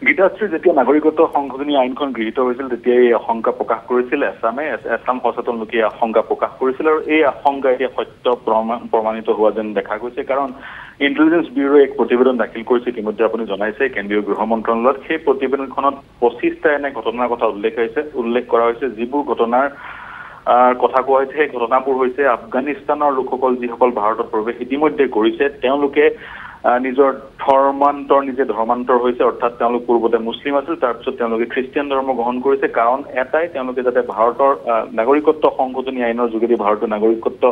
গীতাশ্ৰী যেতিয়া নাগৰিকত্ব সংশোধনী আইনখন গৃহীত হৈছিল তেতিয়া এই আশংকা প্ৰকাশ কৰিছিল আছাম সচেতন লোকে আশংকা প্ৰকাশ কৰিছিল আৰু এই আশংকা এতিয়া সত্য প্ৰমাণিত হোৱা যেন দেখা গৈছে কাৰণ ইণ্টেলিজেন্স ব্যুৰোৱে এক প্ৰতিবেদন দাখিল কৰিছে ইতিমধ্যে আপুনি জনাইছে কেন্দ্ৰীয় গৃহ মন্ত্ৰালয়ত সেই প্ৰতিবেদনখনত 25টা এনে ঘটনাৰ কথা উল্লেখ কৰা হৈছে যিবোৰ ঘটনাৰ কথা কোৱা হৈছে সেই ঘটনাবোৰ হৈছে আফগানিস্তানৰ লোকসকল যিসকল ভাৰতত প্ৰৱেশ ইতিমধ্যে কৰিছে তেওঁলোকে নিজৰ নিজে ধৰ্মান্তৰ হৈছে অৰ্থাৎ তেওঁলোক পূৰ্বতে মুছলিম আছিল তাৰপিছত তেওঁলোকে খ্ৰীষ্টিয়ান ধৰ্ম গ্ৰহণ কৰিছে কাৰণ এটাই তেওঁলোকে যাতে ভাৰতৰ নাগৰিকত্ব সংশোধনী আইনৰ যোগেদি ভাৰতৰ নাগৰিকত্ব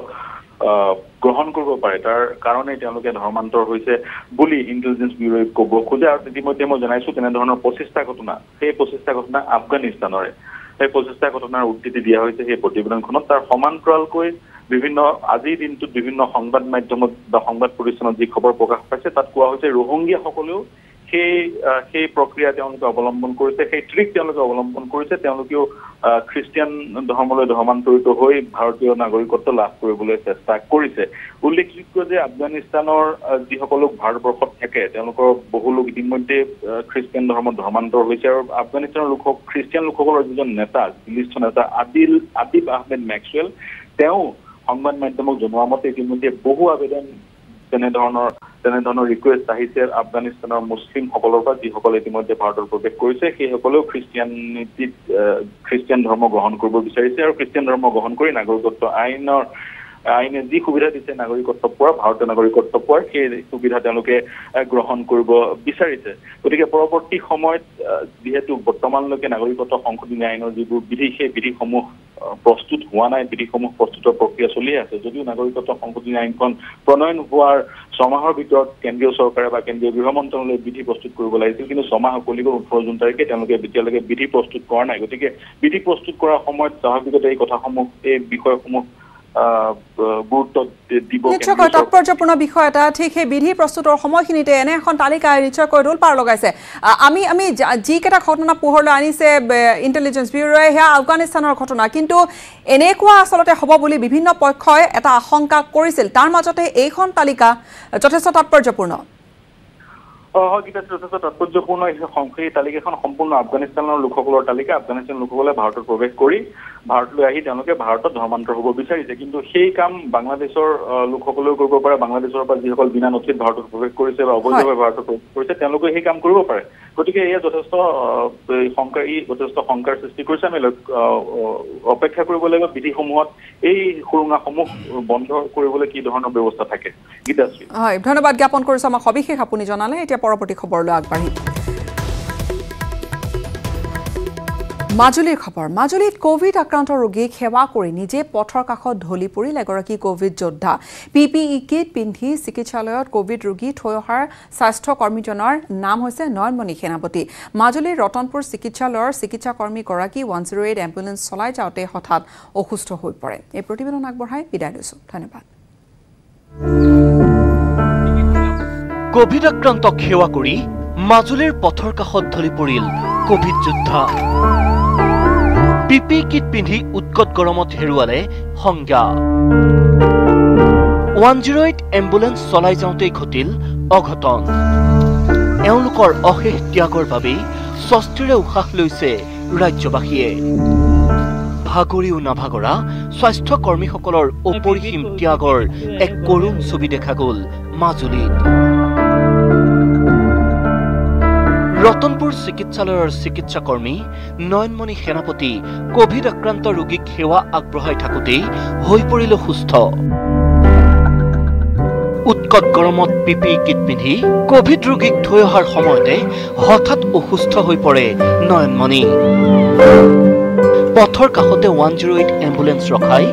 গ্ৰহণ কৰিব পাৰে তাৰ কাৰণে তেওঁলোকে ধৰ্মান্তৰ হৈছে বুলি ইণ্টেলিজেন্স ব্যুৰোৱে ক'ব খোজে আৰু ইতিমধ্যে মই জনাইছো তেনেধৰণৰ 25টা ঘটনা সেই 25টা ঘটনা আফগানিস্তানৰে সেই 25টা ঘটনাৰ উদ্ধৃতি দিয়া হৈছে সেই প্ৰতিবেদনখনত তাৰ সমান্তৰালকৈ বিভিন্ন আজিৰ দিনটোত বিভিন্ন সংবাদ মাধ্যমত বা সংবাদ প্ৰতিষ্ঠানত যি খবৰ প্ৰকাশ পাইছে তাত কোৱা হৈছে ৰোহিংগীয়াসকলেও সেই প্ৰক্ৰিয়া তেওঁলোকে অৱলম্বন কৰিছে, সেই ট্ৰিক তেওঁলোকে অৱলম্বন কৰিছে। তেওঁলোকেও খ্ৰীষ্টিয়ান ধৰ্মলৈ ধৰ্মান্তৰিত হৈ ভাৰতীয় নাগৰিকত্ব লাভ কৰিবলৈ চেষ্টা কৰিছে। উল্লেখযোগ্য যে আফগানিস্তানৰ যিসকল লোক ভাৰতবৰ্ষত থাকে তেওঁলোকৰ বহু লোক ইতিমধ্যে খ্ৰীষ্টিয়ান ধৰ্মত ধৰ্মান্তৰ হৈছে আৰু আফগানিস্তানৰ খ্ৰীষ্টিয়ান লোকসকলৰ যিজন নেতা, জ্যেষ্ঠ নেতা আদিব আহমেদ মেক্সৱেল, তেওঁ সংবাদ মাধ্যমক জনোৱা মতে ইতিমধ্যে বহু আবেদন তেনেধৰণৰ ৰিকুৱেষ্ট আহিছে আফগানিস্তানৰ মুছলিমসকলৰ পৰা, যিসকলে ইতিমধ্যে ভাৰতত প্ৰৱেশ কৰিছে। সেইসকলেও খ্ৰীষ্টিয়ান ধৰ্ম গ্ৰহণ কৰিব বিচাৰিছে আৰু খ্ৰীষ্টিয়ান ধৰ্ম গ্ৰহণ কৰি নাগৰিকত্ব আইনে যি সুবিধা দিছে নাগৰিকত্ব পোৱাৰ, ভাৰতীয় নাগৰিকত্ব পোৱাৰ, সেই সুবিধা তেওঁলোকে গ্ৰহণ কৰিব বিচাৰিছে। গতিকে পৰৱৰ্তী সময়ত যিহেতু বৰ্তমানলৈকে নাগৰিকত্ব সংশোধনী আইনৰ যিবোৰ বিধি, সেই বিধিসমূহ প্ৰস্তুত হোৱা নাই, বিধিসমূহ প্ৰস্তুতৰ প্ৰক্ৰিয়া চলি আছে। যদিও নাগৰিকত্ব সংশোধনী আইনখন প্ৰণয়ন হোৱাৰ 6 মাহৰ ভিতৰত কেন্দ্ৰীয় চৰকাৰে বা কেন্দ্ৰীয় গৃহ মন্ত্ৰালয়ে বিধি প্ৰস্তুত কৰিব লাগিছিল, কিন্তু 6 মাহ উকলি গ'ল 18 জুন তাৰিখে তেওঁলোকে এতিয়ালৈকে বিধি প্ৰস্তুত কৰা নাই। গতিকে বিধি প্ৰস্তুত কৰাৰ সময়ত স্বাভাৱিকতে এই কথাসমূহ, এই বিষয়সমূহ গুৰুত্ব দিব। নিশ্চয়কৈ তাৎপৰ্যপূৰ্ণ বিষয় এটা। ঠিক সেই বিধি প্ৰস্তুতৰ সময়খিনিতে এনে এখন তালিকা নিশ্চয়কৈ ৰোল পাৰ লগাইছে। আমি যিকেইটা ঘটনা পোহৰলৈ আনিছে ইণ্টেলিজেঞ্চ ব্যুৰোৱে, সেয়া আফগানিস্তানৰ ঘটনা, কিন্তু এনেকুৱা আচলতে হ'ব বুলি বিভিন্ন পক্ষই এটা আশংকা কৰিছিল। তাৰ মাজতে এইখন তালিকা যথেষ্ট তাৎপৰ্যপূৰ্ণ। যথেষ্ট তাৎপৰ্যপূৰ্ণ। এই তালিকাখন সম্পূৰ্ণ আফগানিস্তানৰ লোকসকলৰ তালিকা। আফগানিস্তানৰ লোকসকলে ভাৰতত প্ৰৱেশ কৰি ভাৰতলৈ আহি তেওঁলোকে ভাৰতত ধৰ্মান্তৰ হ'ব বিচাৰিছে, কিন্তু সেই কাম বাংলাদেশৰ লোকসকলেও কৰিব পাৰে। বাংলাদেশৰ পৰা যিসকল বিনা নথিত ভাৰতত প্ৰৱেশ কৰিছে বা অবৈধভাৱে ভাৰতত প্ৰৱেশ কৰিছে তেওঁলোকে সেই কাম কৰিব পাৰে। গতিকে এয়া যথেষ্ট শংকাৰ সৃষ্টি কৰিছে। আমি অপেক্ষা কৰিব লাগিব বিধিসমূহত এই সুৰুঙাসমূহ বন্ধ কৰিবলৈ কি ধৰণৰ ব্যৱস্থা থাকে। গীতাশ্ৰী, হয়, ধন্যবাদ জ্ঞাপন কৰিছোঁ আমাক সবিশেষ আপুনি জনালে। এতিয়া পৰৱৰ্তী খবৰলৈ আগবাঢ়ি মাজুলীৰ খবৰ। মাজুলীত কোভিড আক্ৰান্ত ৰোগীক সেৱা কৰি নিজে পথৰ কাষত ঢলি পৰিল এগৰাকী কোভিড যোদ্ধা। PPE কিট পিন্ধি চিকিৎসালয়ত কোভিড ৰোগী থৈ অহাৰ স্বাস্থ্য কৰ্মীজনৰ নাম হৈছে নয়নমণি সেনাপতি। মাজুলীৰ ৰতনপুৰ চিকিৎসালয়ৰ চিকিৎসাকৰ্মীগৰাকী 108 এম্বুলেন্স চলাই যাওঁতে হঠাৎ অসুস্থ হৈ পৰে। এই প্ৰতিবেদন আগবঢ়াই বিদায় লৈছোঁ। ধন্যবাদ। কোভিড আক্ৰান্তক সেৱা কৰি মাজুলীৰ পথৰ কাষত ঢলি পৰিল কোভিড যোদ্ধা। PPE কিট পিন্ধি উৎকট গৰমত হেৰুৱালে সংজ্ঞা। 108 এম্বুলেন্স চলাই যাওঁতেই ঘটিল অঘটন। এওঁলোকৰ অশেষ ত্যাগৰ বাবেই স্বস্তিৰে উশাহ লৈছে ৰাজ্যবাসীয়ে। ভাগৰিও নাভাগৰা স্বাস্থ্য কৰ্মীসকলৰ অপৰিসীম ত্যাগৰ এক কৰুণ ছবি দেখা গ'ল মাজুলীত। ৰতনপুৰ চিকিৎসালয়ৰ চিকিৎসাকৰ্মী নয়নমণি সেনাপতি কোভিড আক্ৰান্ত ৰোগীক সেৱা আগবঢ়াই থাকোঁতেই হৈ পৰিল সুস্থ। উৎকট গৰমত PPE কিট পিন্ধি কোভিড ৰোগীক থৈ অহাৰ সময়তে হঠাৎ অসুস্থ হৈ পৰে নয়নমণি। পথৰ কাষতে 108 এম্বুলেন্স ৰখাই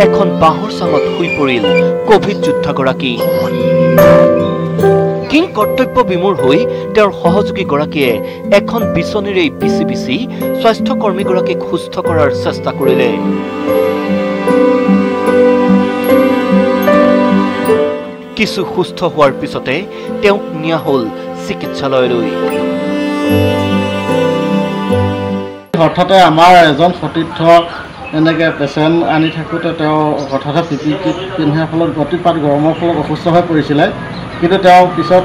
এখন বাঁহৰ চাঙত শুই পৰিল কোভিড যোদ্ধাগৰাকী। কিং কৰ্তব্য বিমূৰ হৈ তেওঁৰ সহযোগীগৰাকীয়ে এখন বিচনীৰেই বিচি বিচি স্বাস্থ্যকৰ্মীগৰাকীক সুস্থ কৰাৰ চেষ্টা কৰিলে। কিছু সুস্থ হোৱাৰ পিছতে তেওঁক নিয়া হ'ল চিকিৎসালয়লৈ। হঠাতে আমাৰ এজন সতীৰ্থ এনেকৈ পেচেণ্ট আনি থাকোঁতে তেওঁ হঠাতে PPE কিট পিন্ধাৰ ফলত অতিপাত গৰমৰ ফলত অসুস্থ হৈ পৰিছিলে, কিন্তু তেওঁ পিছত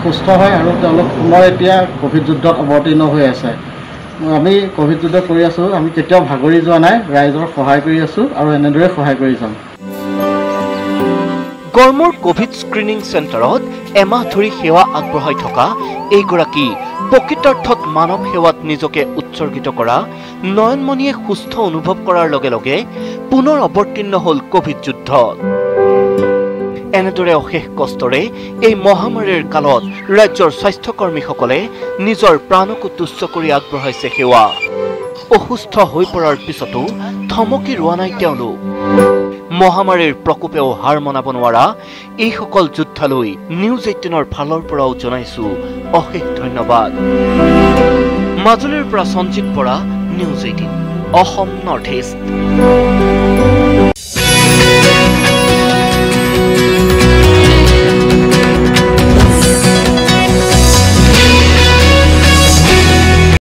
সুস্থ হয় আৰু তেওঁলোক পুনৰ এতিয়া কোভিড যুদ্ধত অৱতীৰ্ণ হৈ আছে। আমি কোভিড যুদ্ধ কৰি আছোঁ, আমি কেতিয়াও ভাগৰি যোৱা নাই, ৰাইজৰ সহায় কৰি আছোঁ আৰু এনেদৰে সহায় কৰি যাম। গড়মূৰ কোভিড স্ক্ৰিনিং চেণ্টাৰত এমাহ ধৰি সেৱা আগবঢ়াই থকা এইগৰাকী প্ৰকৃতাৰ্থত মানৱ সেৱাত নিজকে উৎসৰ্গিত কৰা নয়নমণিয়ে সুস্থ অনুভৱ কৰাৰ লগে লগে পুনৰ অৱতীৰ্ণ হ'ল কোভিড যুদ্ধত। এনেদৰে অশেষ কষ্টৰে এই মহামাৰীৰ কালত ৰাজ্যৰ স্বাস্থ্যকৰ্মীসকলে নিজৰ প্ৰাণকো তুচ্ছ কৰি আগবঢ়াইছে সেৱা। অসুস্থ হৈ পৰাৰ পিছতো থমকি ৰোৱা নাই তেওঁলোক। মহামাৰীৰ প্ৰকোপেও হাৰ মনাব নোৱাৰা এইসকল যোদ্ধালৈ নিউজ 18ৰ ফালৰ পৰাও জনাইছো অশেষ ধন্যবাদ। মাজুলীৰ পৰা Sanjit Bora, news 18 Assam north east.